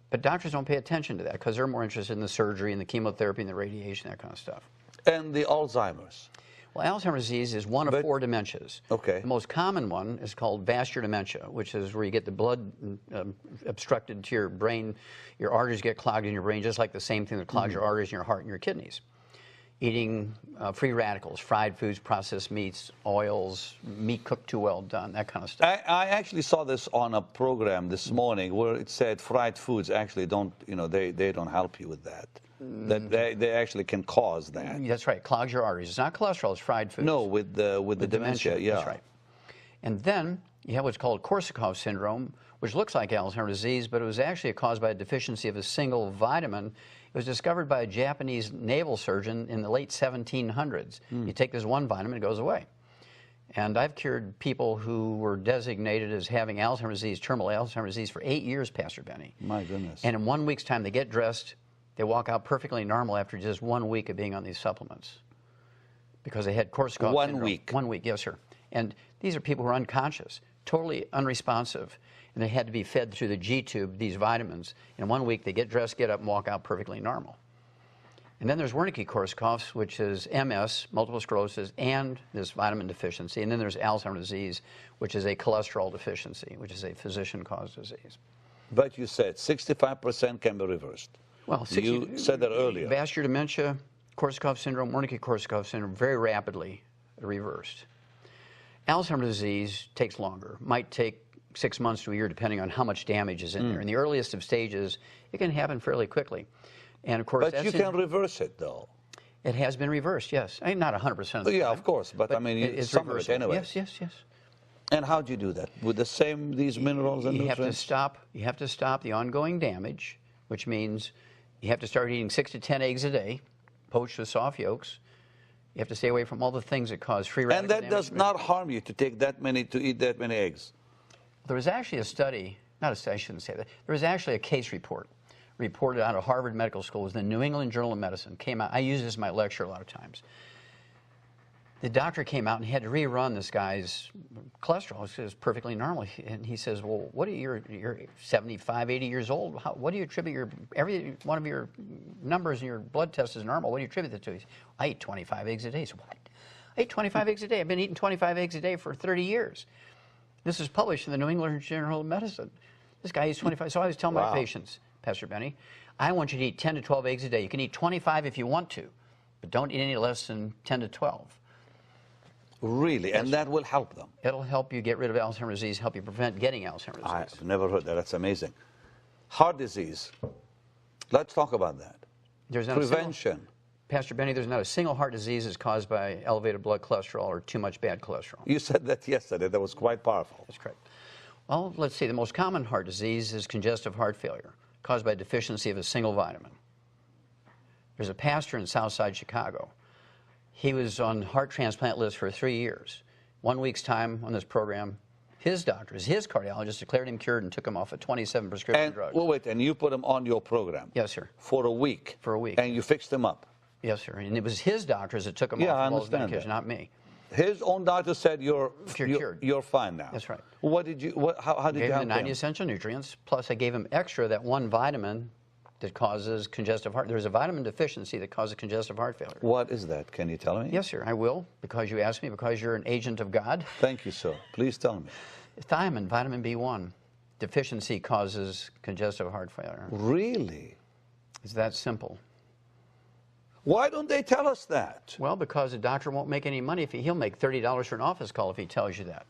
Speaker 2: But doctors don't pay attention to that because they're more interested in the surgery and the chemotherapy and the radiation, that kind of stuff.
Speaker 1: And the Alzheimer's?
Speaker 2: Well, Alzheimer's disease is one of 4 dementias.
Speaker 1: Okay.
Speaker 2: The most common one is called vascular dementia, which is where you get the blood obstructed to your brain. Your arteries get clogged in your brain, just like the same thing that clogs your arteries in your heart and your kidneys. Eating free radicals, fried foods, processed meats, oils, meat cooked too well done, that kind of stuff.
Speaker 1: I actually saw this on a program this morning where it said fried foods actually don't, they don't help you with that. That they actually can cause that.
Speaker 2: That's right, clogs your arteries. It's not cholesterol, it's fried foods.
Speaker 1: No, with the dementia, yeah.
Speaker 2: That's right. And then you have what's called Korsakoff syndrome, which looks like Alzheimer's disease, but it was actually caused by a deficiency of a single vitamin. It was discovered by a Japanese naval surgeon in the late 1700s. You take this one vitamin, it goes away. And I've cured people who were designated as having Alzheimer's disease, terminal Alzheimer's disease, for 8 years, Pastor Benny.
Speaker 1: My goodness.
Speaker 2: And in 1 week's time, they get dressed, they walk out perfectly normal after just 1 week of being on these supplements because they had Korsakoff syndrome.
Speaker 1: 1 week?
Speaker 2: 1 week, yes, sir. And these are people who are unconscious, totally unresponsive, and they had to be fed through the G-tube these vitamins. In 1 week, they get dressed, get up, and walk out perfectly normal. And then there's Wernicke-Korsakoff's, which is MS, multiple sclerosis, and this vitamin deficiency. And then there's Alzheimer's disease, which is a cholesterol deficiency, which is a physician-caused disease.
Speaker 1: But you said 65% can be reversed.
Speaker 2: Well,
Speaker 1: you said that earlier.
Speaker 2: Vascular dementia, Korsakoff syndrome, Wernicke-Korsakoff syndrome, very rapidly reversed. Alzheimer's disease takes longer, might take 6 months to a year, depending on how much damage is in there. In the earliest of stages, it can happen fairly quickly. And of course,
Speaker 1: but you can reverse it, though.
Speaker 2: It has been reversed, yes. I mean, not 100% of the time.
Speaker 1: Yeah, of course, but I mean,
Speaker 2: it's
Speaker 1: some of it
Speaker 2: reversible.
Speaker 1: anyway.
Speaker 2: Yes, yes, yes.
Speaker 1: And how do you do that? With the same, these minerals and nutrients?
Speaker 2: You have to stop the ongoing damage, which means you have to start eating 6 to 10 eggs a day, poached with soft yolks. You have to stay away from all the things that cause free radical damage.
Speaker 1: And that does not harm you to eat that many eggs?
Speaker 2: There was actually a study, not a study, I shouldn't say that. There was actually a case report reported out of Harvard Medical School. It was the New England Journal of Medicine. Came out. I use this in my lecture a lot of times. The doctor came out and he had to rerun this guy's cholesterol. It was perfectly normal. And he says, well, what are you're 75, 80 years old. What do you attribute every one of your numbers in your blood test is normal. What do you attribute that to? He said, I eat 25 eggs a day. So what? I eat 25 eggs a day. I've been eating 25 eggs a day for 30 years. This is published in the New England Journal of Medicine. This guy eats 25. So I always tell my patients, Pastor Benny, I want you to eat 10 to 12 eggs a day. You can eat 25 if you want to, but don't eat any less than 10 to 12.
Speaker 1: Really? And that will help them?
Speaker 2: It'll help you get rid of Alzheimer's disease, help you prevent getting Alzheimer's disease.
Speaker 1: I've never heard that. That's amazing. Heart disease. Let's talk about that.
Speaker 2: There's not
Speaker 1: prevention.
Speaker 2: Pastor Benny, there's not a single heart disease that's caused by elevated blood cholesterol or too much bad cholesterol.
Speaker 1: You said that yesterday. That was quite powerful.
Speaker 2: That's correct. Well, let's see. The most common heart disease is congestive heart failure, caused by deficiency of a single vitamin. There's a pastor in Southside Chicago. He was on heart transplant list for 3 years. 1 week's time on this program, his doctors, his cardiologist declared him cured and took him off of 27 prescription drugs.
Speaker 1: Well, wait, and you put him on your program?
Speaker 2: Yes, sir.
Speaker 1: For a week?
Speaker 2: For a week.
Speaker 1: And you fixed him up?
Speaker 2: Yes, sir. And it was his doctors that took him off of all his medication, not me.
Speaker 1: His own doctor said you're
Speaker 2: cured.
Speaker 1: You're fine now.
Speaker 2: That's right.
Speaker 1: What did you? How did you help him?
Speaker 2: I gave him the 90 essential nutrients, plus I gave him extra that one vitamin that causes congestive heart. There's a vitamin deficiency that causes congestive heart failure.
Speaker 1: What is that? Can you tell me?
Speaker 2: Yes, sir. I will, because you asked me, because you're an agent of God.
Speaker 1: Thank you, sir. Please tell me.
Speaker 2: Thiamine, vitamin B1 deficiency causes congestive heart failure.
Speaker 1: Really?
Speaker 2: It's that simple.
Speaker 1: Why don't they tell us that?
Speaker 2: Well, because the doctor won't make any money. He'll make $30 for an office call if he tells you that.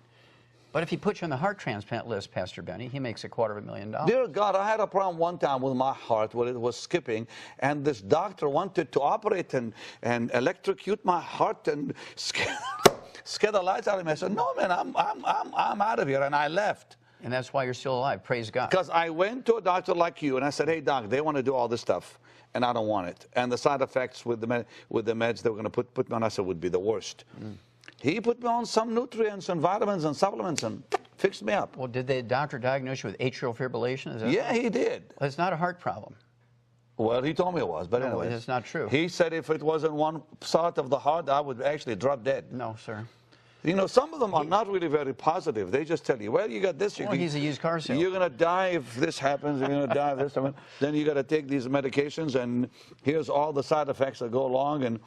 Speaker 2: But if he puts you on the heart transplant list, Pastor Benny, he makes $250,000.
Speaker 1: Dear God, I had a problem one time with my heart where it was skipping, and this doctor wanted to operate and electrocute my heart and scare the lights out of me. I said, no, man, I'm out of here, and I left.
Speaker 2: And that's why you're still alive. Praise God.
Speaker 1: Because I went to a doctor like you, and I said, hey, doc, they want to do all this stuff, and I don't want it. And the side effects with the meds they were going to put me on, I said, would be the worst. He put me on some nutrients and vitamins and supplements and fixed me up.
Speaker 2: Well, did the doctor diagnose you with atrial fibrillation? Is that
Speaker 1: yeah, he did.
Speaker 2: Well, it's not a heart problem.
Speaker 1: Well, he told me it was, but
Speaker 2: no,
Speaker 1: anyway.
Speaker 2: It's not true.
Speaker 1: He said if it wasn't one side of the heart, I would actually drop dead.
Speaker 2: No, sir.
Speaker 1: You know, some of them are not really very positive. They just tell you, well, you got this.
Speaker 2: Well, he's a used car salesman.
Speaker 1: You're going to die if this happens. You're going to die if this happens. Then you got to take these medications, and here's all the side effects that go along. And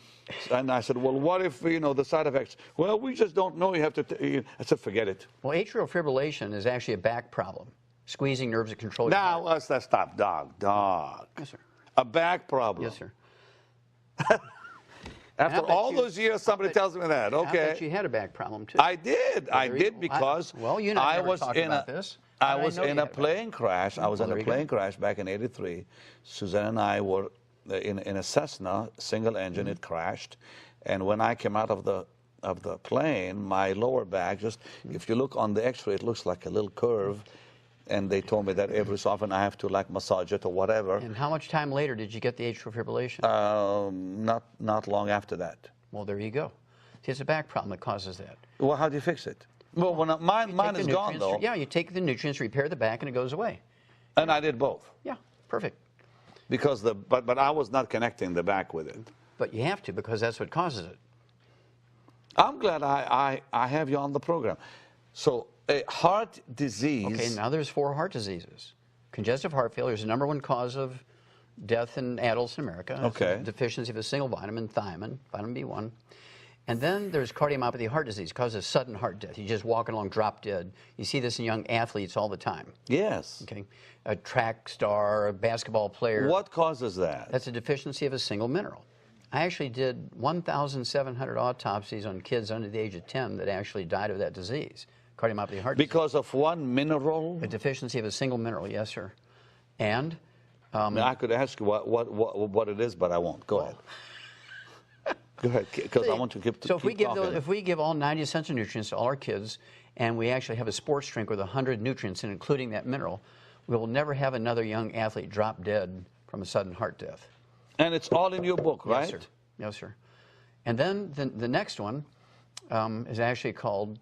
Speaker 1: I said, well, what if, you know, the side effects? Well, we just don't know. You have to. I said, forget it.
Speaker 2: Well, atrial fibrillation is actually a back problem. Squeezing nerves that control your heart.
Speaker 1: Now, let's stop. Dog.
Speaker 2: Yes, sir.
Speaker 1: A back problem.
Speaker 2: Yes, sir.
Speaker 1: After all those years, somebody tells me that. Okay.
Speaker 2: I bet you had a back problem too.
Speaker 1: I did. I did because
Speaker 2: I was in
Speaker 1: a plane crash. I was in a plane crash back in '83. Suzanne and I were in a Cessna, single engine. It crashed, and when I came out of the plane, my lower back if you look on the X-ray, it looks like a little curve. And they told me that every so often I have to like massage it or whatever.
Speaker 2: And how much time later did you get the atrial fibrillation?
Speaker 1: Not long after that.
Speaker 2: Well, there you go. See, it's a back problem that causes that.
Speaker 1: Well, how do you fix it? Well, mine is gone though.
Speaker 2: Yeah, you take the nutrients, repair the back, and it goes away.
Speaker 1: And I did both.
Speaker 2: Yeah, perfect.
Speaker 1: Because but I was not connecting the back with it.
Speaker 2: But you have to, because that's what causes it.
Speaker 1: I'm glad I have you on the program. So. A heart disease.
Speaker 2: Okay, now there's 4 heart diseases. Congestive heart failure is the #1 cause of death in adults in America.
Speaker 1: Okay.
Speaker 2: It's a deficiency of a single vitamin, thiamine, vitamin B1. And then there's cardiomyopathy heart disease, causes sudden heart death. You're just walking along, drop dead. You see this in young athletes all the time.
Speaker 1: Yes.
Speaker 2: Okay. A track star, a basketball player.
Speaker 1: What causes that?
Speaker 2: That's a deficiency of a single mineral. I actually did 1,700 autopsies on kids under the age of 10 that actually died of that disease. Cardiomyopathy heart disease.
Speaker 1: Because of one mineral?
Speaker 2: A deficiency of a single mineral, yes, sir. And
Speaker 1: I could ask you what it is, but I won't. Go ahead. Go ahead, because I want to keep.
Speaker 2: So if we give all 90 essential nutrients to all our kids, and we actually have a sports drink with 100 nutrients, and including that mineral, we will never have another young athlete drop dead from a sudden heart death.
Speaker 1: And it's all in your book, right?
Speaker 2: Yes, sir. Yes, sir. And then the next one is actually called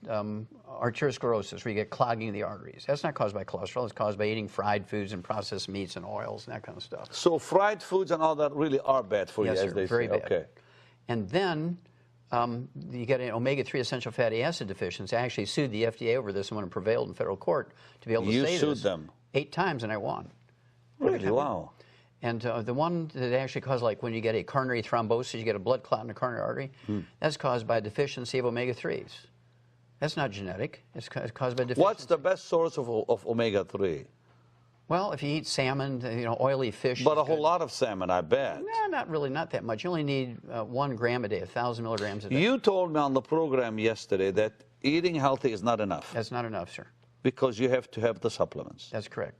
Speaker 2: arteriosclerosis, where you get clogging of the arteries. That's not caused by cholesterol. It's caused by eating fried foods and processed meats and oils and that kind of stuff.
Speaker 1: So fried foods and all that really are bad for you, as they say.
Speaker 2: Very bad.
Speaker 1: Okay.
Speaker 2: And then you get an omega-3 essential fatty acid deficiency. I actually sued the FDA over this and when it prevailed in federal court to be able to say this.
Speaker 1: You sued them?
Speaker 2: 8 times, and I won.
Speaker 1: Really? Wow.
Speaker 2: And the one that actually caused, like when you get a coronary thrombosis, you get a blood clot in the coronary artery, that's caused by a deficiency of omega-3s. That's not genetic. It's caused by deficiency.
Speaker 1: What's the best source of omega-3?
Speaker 2: Well, if you eat salmon, oily fish.
Speaker 1: But a whole lot of salmon, I bet.
Speaker 2: No, not really, not that much. You only need 1 gram a day, 1,000 milligrams a day.
Speaker 1: You told me on the program yesterday that eating healthy is not enough.
Speaker 2: That's not enough, sir.
Speaker 1: Because you have to have the supplements.
Speaker 2: That's correct.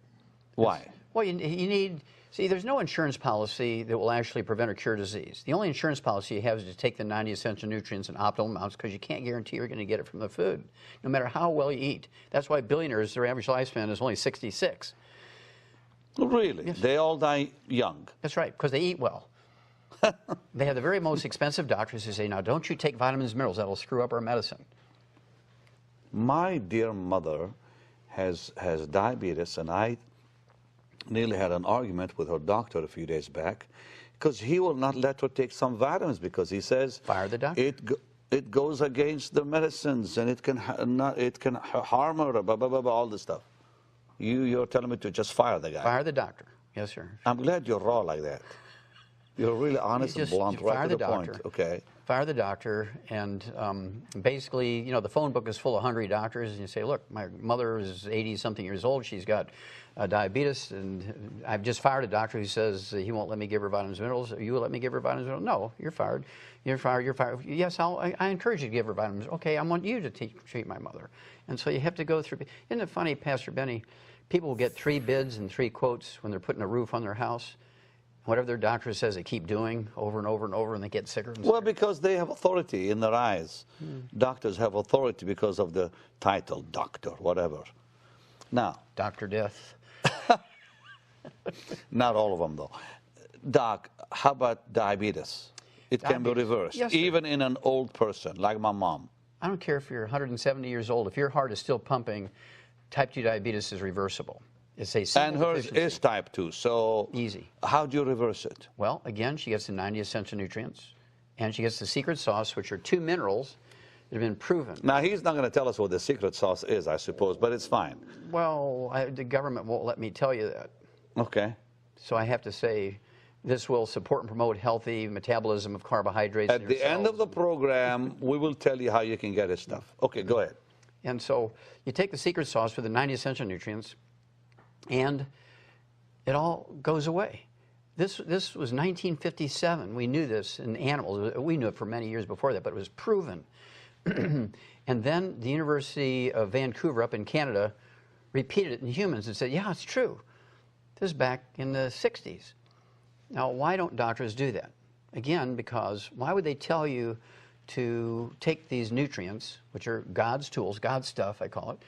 Speaker 1: Why?
Speaker 2: Well, you need, see, there's no insurance policy that will actually prevent or cure disease. The only insurance policy you have is to take the 90 essential nutrients in optimal amounts, because you can't guarantee you're going to get it from the food, no matter how well you eat. That's why billionaires, their average lifespan is only 66.
Speaker 1: Really?
Speaker 2: Yes.
Speaker 1: They all die young.
Speaker 2: That's right, because they eat well. They have the very most expensive doctors who say, now don't you take vitamins and minerals, that'll screw up our medicine.
Speaker 1: My dear mother has diabetes, and I nearly had an argument with her doctor a few days back, because he will not let her take some vitamins, because he says
Speaker 2: Fire the doctor.
Speaker 1: it goes against the medicines, and it can harm her, blah, blah, blah, blah, all this stuff. You're telling me to just fire the guy.
Speaker 2: Fire the doctor. Yes, sir.
Speaker 1: I'm glad you're raw like that. You're really honest and blunt, right to the point. Okay.
Speaker 2: Fire the doctor, and basically, the phone book is full of hungry doctors, and you say, look, my mother is 80-something years old, she's got diabetes, and I've just fired a doctor who says he won't let me give her vitamins and minerals. You will let me give her vitamins and minerals? No, you're fired. You're fired, you're fired. Yes, I encourage you to give her vitamins. Okay, I want you to treat my mother. And so you have to go through. Isn't it funny, Pastor Benny, people will get 3 bids and 3 quotes when they're putting a roof on their house. Whatever their doctor says, they keep doing over and over and over, and they get sicker and sicker.
Speaker 1: Well, because they have authority in their eyes. Doctors have authority because of the title, doctor, whatever. Now,
Speaker 2: Dr. Death.
Speaker 1: not all of them, though. Doc, how about diabetes? It can be reversed,
Speaker 2: yes, sir.
Speaker 1: even in an old person, like my mom.
Speaker 2: I don't care if you're 170 years old. If your heart is still pumping, type 2 diabetes is reversible. It's a simple
Speaker 1: And hers
Speaker 2: deficiency.
Speaker 1: is type 2, so
Speaker 2: Easy.
Speaker 1: How do you reverse it?
Speaker 2: Well, again, she gets the 90 essential nutrients, and she gets the secret sauce, which are 2 minerals that have been proven.
Speaker 1: Now, he's not going to tell us what the secret sauce is, I suppose, but it's fine.
Speaker 2: Well, the government won't let me tell you that.
Speaker 1: Okay.
Speaker 2: So I have to say, this will support and promote healthy metabolism of carbohydrates.
Speaker 1: At the end of the program, we will tell you how you can get his stuff. Okay, go ahead.
Speaker 2: And so you take the secret sauce with the 90 essential nutrients, and it all goes away. This was 1957. We knew this in animals. We knew it for many years before that, but it was proven. And then the University of Vancouver up in Canada repeated it in humans and said, yeah, it's true. This is back in the 60s. Now, why don't doctors do that? Again, because why would they tell you to take these nutrients, which are God's tools, God's stuff, I call it.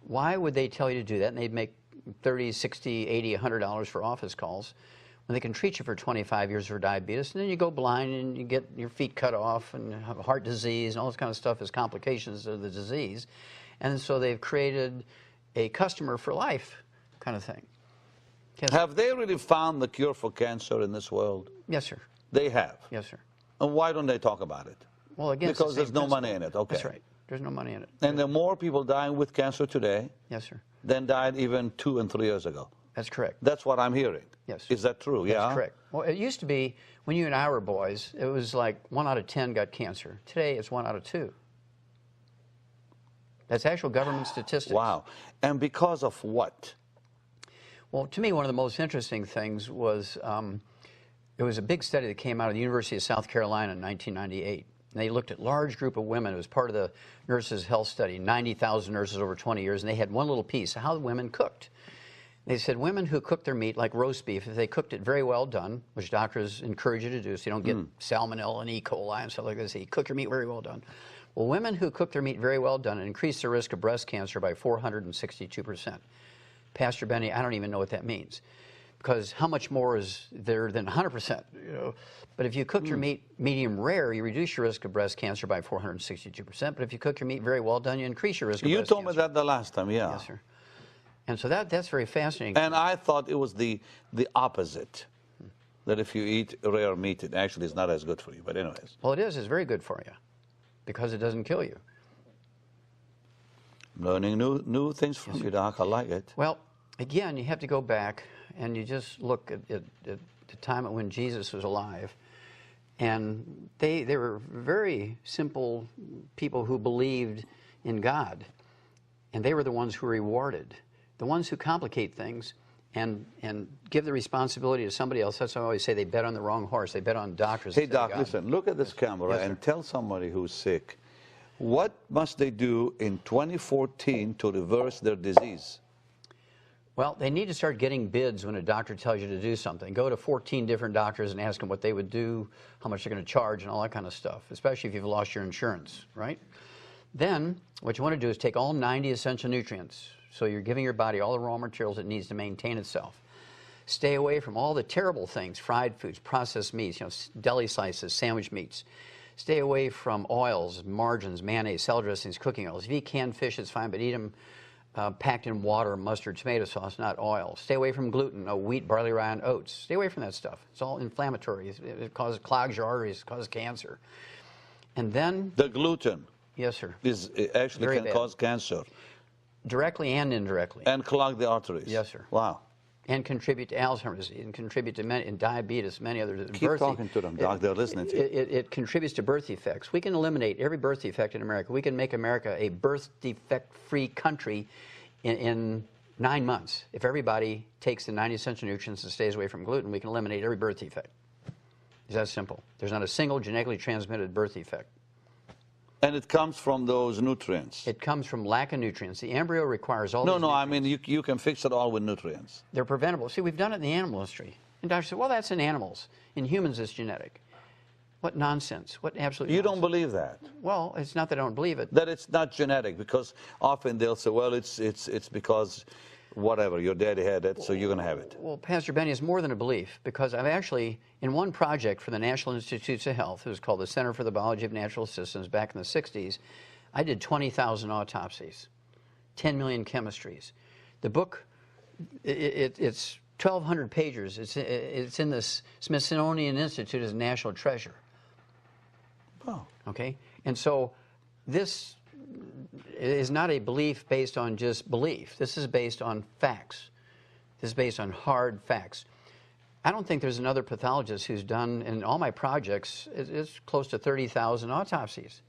Speaker 2: Why would they tell you to do that? And they'd make $30, $60, $80, $100 for office calls when they can treat you for 25 years for diabetes, and then you go blind and you get your feet cut off and have heart disease and all this kind of stuff as complications of the disease. And so they've created a customer for life kind of thing.
Speaker 1: Have they really found the cure for cancer in this world?
Speaker 2: Yes, sir.
Speaker 1: They have?
Speaker 2: Yes, sir.
Speaker 1: And why don't they talk about it?
Speaker 2: Well, again,
Speaker 1: because
Speaker 2: the
Speaker 1: there's no money in it. Okay.
Speaker 2: That's right. There's no money in it.
Speaker 1: And there are more people dying with cancer today
Speaker 2: yes, sir.
Speaker 1: than died even 2 and 3 years ago.
Speaker 2: That's correct.
Speaker 1: That's what I'm hearing.
Speaker 2: Yes.
Speaker 1: Is that true?
Speaker 2: That's
Speaker 1: yeah?
Speaker 2: correct. Well, it used to be, when you and I were boys, it was like 1 out of 10 got cancer. Today, it's 1 out of 2. That's actual government statistics.
Speaker 1: Wow. And because of what?
Speaker 2: Well, to me, one of the most interesting things was, it was a big study that came out of the University of South Carolina in 1998. And they looked at a large group of women. It was part of the nurses' health study, 90,000 nurses over 20 years, and they had one little piece, how the women cooked. They said women who cooked their meat, like roast beef, if they cooked it very well done, which doctors encourage you to do so you don't get salmonella and E. coli and stuff like this, they cook your meat very well done. Well, women who cook their meat very well done increase their risk of breast cancer by 462%. Pastor Benny, I don't even know what that means, because how much more is there than 100%? You know? But if you cook your meat medium rare, you reduce your risk of breast cancer by 462%. But if you cook your meat very well done, you increase your risk of breast cancer.
Speaker 1: You told me that the last time, yeah.
Speaker 2: Yes, sir. And so that's very fascinating.
Speaker 1: And I thought it was the opposite, that if you eat rare meat, it actually is not as good for you. But anyways.
Speaker 2: Well, it is. It's very good for you because it doesn't kill you.
Speaker 1: I'm learning new things from you, Doc. I like it.
Speaker 2: Well, again, you have to go back and you just look at the time when Jesus was alive. And they were very simple people who believed in God. And they were the ones who were rewarded. The ones who complicate things and give the responsibility to somebody else. That's why I always say they bet on the wrong horse. They bet on doctors.
Speaker 1: Hey, Doc, listen, look at this camera
Speaker 2: Yes,
Speaker 1: and
Speaker 2: sir.
Speaker 1: tell somebody who's sick, what must they do in 2014 to reverse their disease?
Speaker 2: Well, they need to start getting bids when a doctor tells you to do something. Go to 14 different doctors and ask them what they would do, how much they're going to charge, and all that kind of stuff, especially if you've lost your insurance, right? Then, what you want to do is take all 90 essential nutrients. So you're giving your body all the raw materials it needs to maintain itself. Stay away from all the terrible things, fried foods, processed meats, deli slices, sandwich meats. Stay away from oils, margarines, mayonnaise, salad dressings, cooking oils. If you eat canned fish, it's fine, but eat them packed in water, mustard, tomato sauce, not oil. Stay away from gluten, wheat, barley, rye, and oats. Stay away from that stuff. It's all inflammatory. It clogs your arteries, it causes cancer. And then...
Speaker 1: The gluten.
Speaker 2: Yes, sir.
Speaker 1: It actually
Speaker 2: Very
Speaker 1: can
Speaker 2: bad.
Speaker 1: cause cancer.
Speaker 2: Directly and indirectly.
Speaker 1: And clog the arteries.
Speaker 2: Yes, sir.
Speaker 1: Wow.
Speaker 2: And contribute to Alzheimer's, and contribute to diabetes, many others.
Speaker 1: Keep talking to them, Doc. They're listening to you.
Speaker 2: It contributes to birth defects. We can eliminate every birth defect in America. We can make America a birth defect-free country in 9 months. If everybody takes the 90 essential nutrients and stays away from gluten, we can eliminate every birth defect. It's that simple. There's not a single genetically transmitted birth defect.
Speaker 1: And it comes from those nutrients.
Speaker 2: It comes from lack of nutrients. The embryo requires all
Speaker 1: No,
Speaker 2: these
Speaker 1: no,
Speaker 2: nutrients.
Speaker 1: I mean, you can fix it all with nutrients.
Speaker 2: They're preventable. See, we've done it in the animal industry. And doctors say, well, that's in animals. In humans, it's genetic. What nonsense. What absolute
Speaker 1: You
Speaker 2: nonsense.
Speaker 1: don't believe that?
Speaker 2: Well, it's not that I don't believe it.
Speaker 1: That it's not genetic, because often they'll say, well, it's because whatever, your daddy had it, so you're going to have it.
Speaker 2: Well, Pastor Benny, it's more than a belief, because I've actually, in one project for the National Institutes of Health, it was called the Center for the Biology of Natural Systems back in the 60s, I did 20,000 autopsies, 10 million chemistries. The book, it's 1,200 pages. It's in the Smithsonian Institute as a national treasure.
Speaker 1: Oh.
Speaker 2: Okay? And so this is not a belief based on just belief. This is based on facts. This is based on hard facts. I don't think there's another pathologist who's done, in all my projects, it's close to 30,000 autopsies.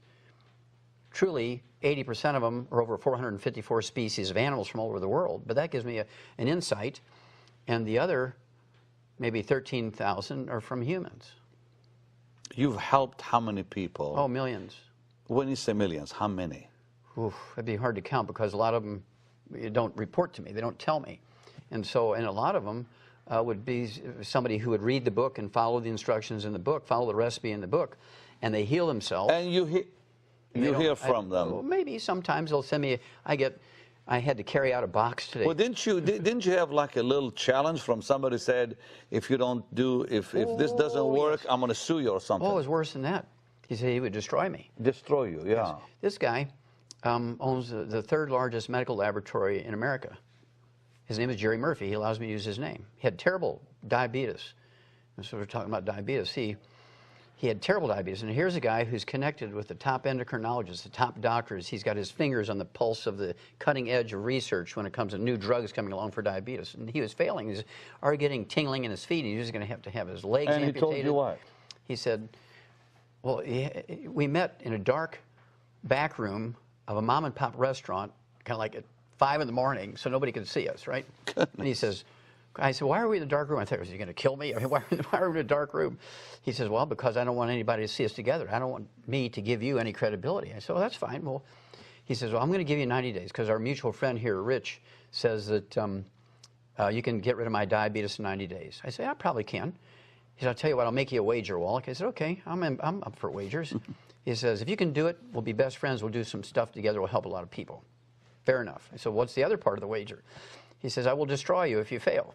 Speaker 2: Truly, 80% of them are over 454 species of animals from all over the world. But that gives me an insight. And the other, maybe 13,000, are from humans.
Speaker 1: You've helped how many people?
Speaker 2: Oh, millions.
Speaker 1: When you say millions, how many?
Speaker 2: Oof, that'd be hard to count, because a lot of them don't report to me. They don't tell me. And a lot of them would be somebody who would read the book and follow the instructions in the book, follow the recipe in the book, and they heal themselves.
Speaker 1: And you hear from them.
Speaker 2: Well, maybe sometimes they'll send me. I had to carry out a box today.
Speaker 1: Well, didn't you have like a little challenge from somebody said, if you don't do, if this doesn't work,
Speaker 2: yes.
Speaker 1: I'm going to sue you or something?
Speaker 2: Oh, it was worse than that. He said he would destroy me.
Speaker 1: Destroy you, yeah.
Speaker 2: This guy owns the third largest medical laboratory in America. His name is Jerry Murphy. He allows me to use his name. He had terrible diabetes. And so we're talking about diabetes. He had terrible diabetes. And here's a guy who's connected with the top endocrinologists, the top doctors. He's got his fingers on the pulse of the cutting edge of research when it comes to new drugs coming along for diabetes. And he was failing. He was already getting tingling in his feet. He was going to have his legs amputated.
Speaker 1: And he told you what?
Speaker 2: He said, well, we met in a dark back room of a mom and pop restaurant, kind of like at 5 in the morning, so nobody could see us, right?
Speaker 1: Goodness.
Speaker 2: And he says, I said, why are we in a dark room? I thought, was he going to kill me? I mean, why are we in a dark room? He says, well, because I don't want anybody to see us together. I don't want me to give you any credibility. I said, well, that's fine. Well, he says, well, I'm going to give you 90 days, because our mutual friend here, Rich, says that you can get rid of my diabetes in 90 days. I said, I probably can. He said, I'll tell you what, I'll make you a wager, Wallach. I said, okay, I'm up for wagers. He says, if you can do it, we'll be best friends. We'll do some stuff together. We'll help a lot of people. Fair enough. I said, what's the other part of the wager? He says, I will destroy you if you fail.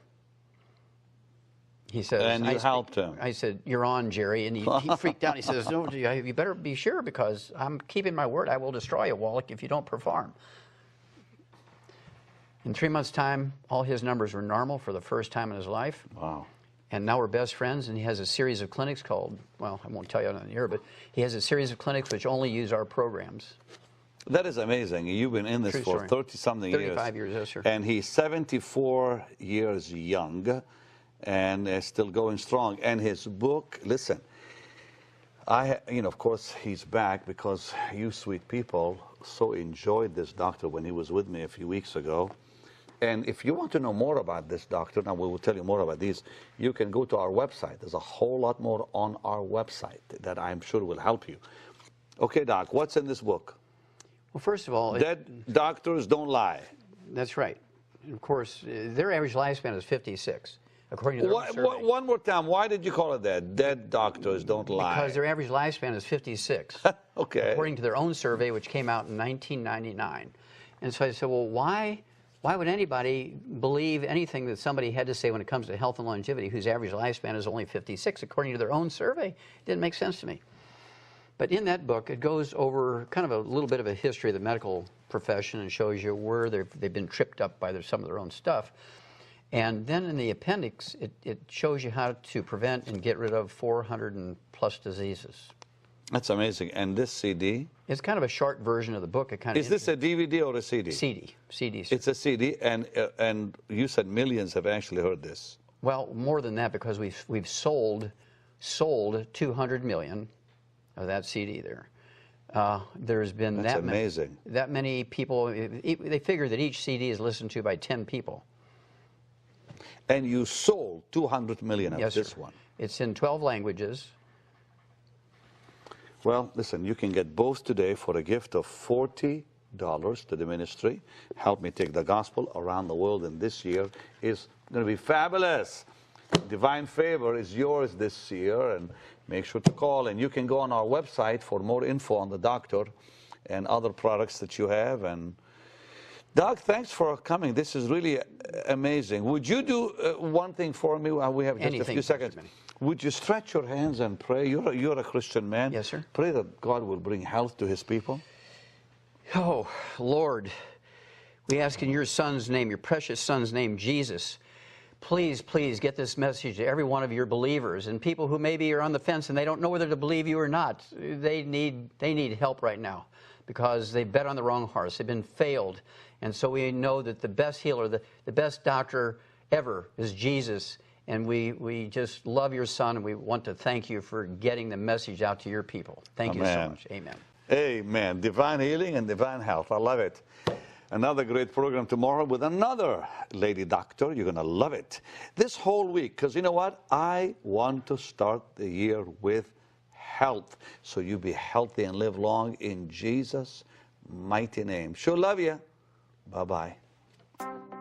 Speaker 2: He says,
Speaker 1: and you helped him.
Speaker 2: I said, you're on, Jerry. And he freaked out. He says, no, you better be sure, because I'm keeping my word. I will destroy you, Wallach, if you don't perform. In 3 months' time, all his numbers were normal for the first time in his life.
Speaker 1: Wow.
Speaker 2: And now we're best friends, and he has a series of clinics called, well, I won't tell you on the air, but he has a series of clinics which only use our programs.
Speaker 1: That is amazing. You've been in this
Speaker 2: True
Speaker 1: for
Speaker 2: story.
Speaker 1: 30-something years.
Speaker 2: 35 years, yes, sir.
Speaker 1: And he's 74 years young and still going strong. And his book, listen, of course, he's back because you sweet people so enjoyed this doctor when he was with me a few weeks ago. And if you want to know more about this, doctor, now we will tell you more about these, you can go to our website. There's a whole lot more on our website that I'm sure will help you. Okay, Doc, what's in this book?
Speaker 2: Well, first of all,
Speaker 1: Dead doctors don't lie.
Speaker 2: that's right. And of course, their average lifespan is 56, according to their own survey.
Speaker 1: One more time, why did you call it that? Dead doctors don't lie.
Speaker 2: Because their average lifespan is 56,
Speaker 1: okay.
Speaker 2: according to their own survey, which came out in 1999. And so I said, well, why would anybody believe anything that somebody had to say when it comes to health and longevity, whose average lifespan is only 56, according to their own survey? It didn't make sense to me. But in that book, it goes over kind of a little bit of a history of the medical profession and shows you where they've been tripped up by some of their own stuff. And then in the appendix, it shows you how to prevent and get rid of 400 and plus diseases.
Speaker 1: That's amazing. And this CD?
Speaker 2: It's kind of a short version of the book. It kind of
Speaker 1: Is this a DVD or a CD?
Speaker 2: CD.
Speaker 1: It's a CD, and you said millions have actually heard this.
Speaker 2: Well, more than that, because we've sold 200 million of that CD there. There's been that many people. They figure that each CD is listened to by 10 people.
Speaker 1: And you sold 200 million of
Speaker 2: yes,
Speaker 1: this
Speaker 2: sir.
Speaker 1: one.
Speaker 2: It's in 12 languages.
Speaker 1: Well, listen, you can get both today for a gift of $40 to the ministry. Help me take the gospel around the world, and this year is going to be fabulous. Divine favor is yours this year, and make sure to call. And you can go on our website for more info on the doctor and other products that you have. And Doc, thanks for coming. This is really amazing. Would you do one thing for me? We have just a few seconds. Would you stretch your hands and pray? You're a Christian man.
Speaker 2: Yes, sir.
Speaker 1: Pray that God will bring health to his people.
Speaker 2: Oh, Lord, we ask in your son's name, your precious son's name, Jesus, please, please get this message to every one of your believers and people who maybe are on the fence and they don't know whether to believe you or not. They need help right now because they bet on the wrong horse. They've been failed. And so we know that the best healer, the best doctor ever is Jesus. And we just love your son, and we want to thank you for getting the message out to your people. Thank you so much. Amen.
Speaker 1: Amen. Divine healing and divine health. I love it. Another great program tomorrow with another lady doctor. You're going to love it. This whole week, because you know what? I want to start the year with health. So you be healthy and live long in Jesus' mighty name. Sure love you. Bye-bye.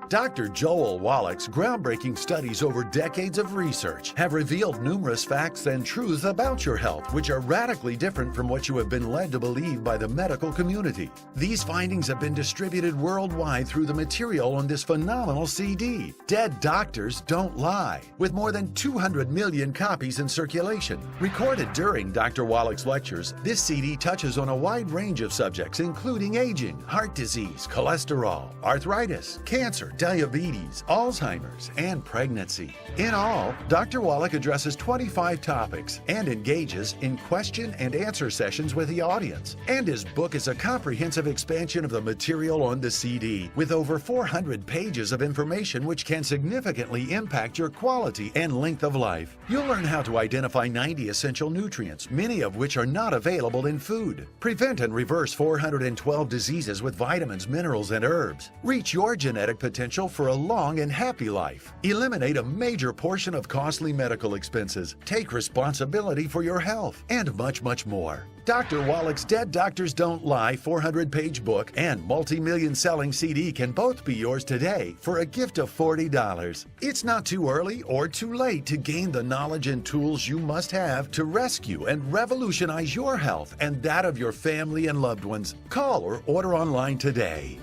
Speaker 3: Dr. Joel Wallach's groundbreaking studies over decades of research have revealed numerous facts and truths about your health, which are radically different from what you have been led to believe by the medical community. These findings have been distributed worldwide through the material on this phenomenal CD, Dead Doctors Don't Lie, with more than 200 million copies in circulation. Recorded during Dr. Wallach's lectures, this CD touches on a wide range of subjects, including aging, heart disease, cholesterol, arthritis, cancer, diabetes, Alzheimer's, and pregnancy. In all, Dr. Wallach addresses 25 topics and engages in question and answer sessions with the audience. And his book is a comprehensive expansion of the material on the CD, with over 400 pages of information which can significantly impact your quality and length of life. You'll learn how to identify 90 essential nutrients, many of which are not available in food. Prevent and reverse 412 diseases with vitamins, minerals, and herbs. Reach your genetic potential for a long and happy life. Eliminate a major portion of costly medical expenses. Take responsibility for your health, and much, much more. Dr. Wallach's Dead Doctors Don't Lie 400-page book and multi-million selling CD can both be yours today for a gift of $40. It's not too early or too late to gain the knowledge and tools you must have to rescue and revolutionize your health and that of your family and loved ones. Call or order online today.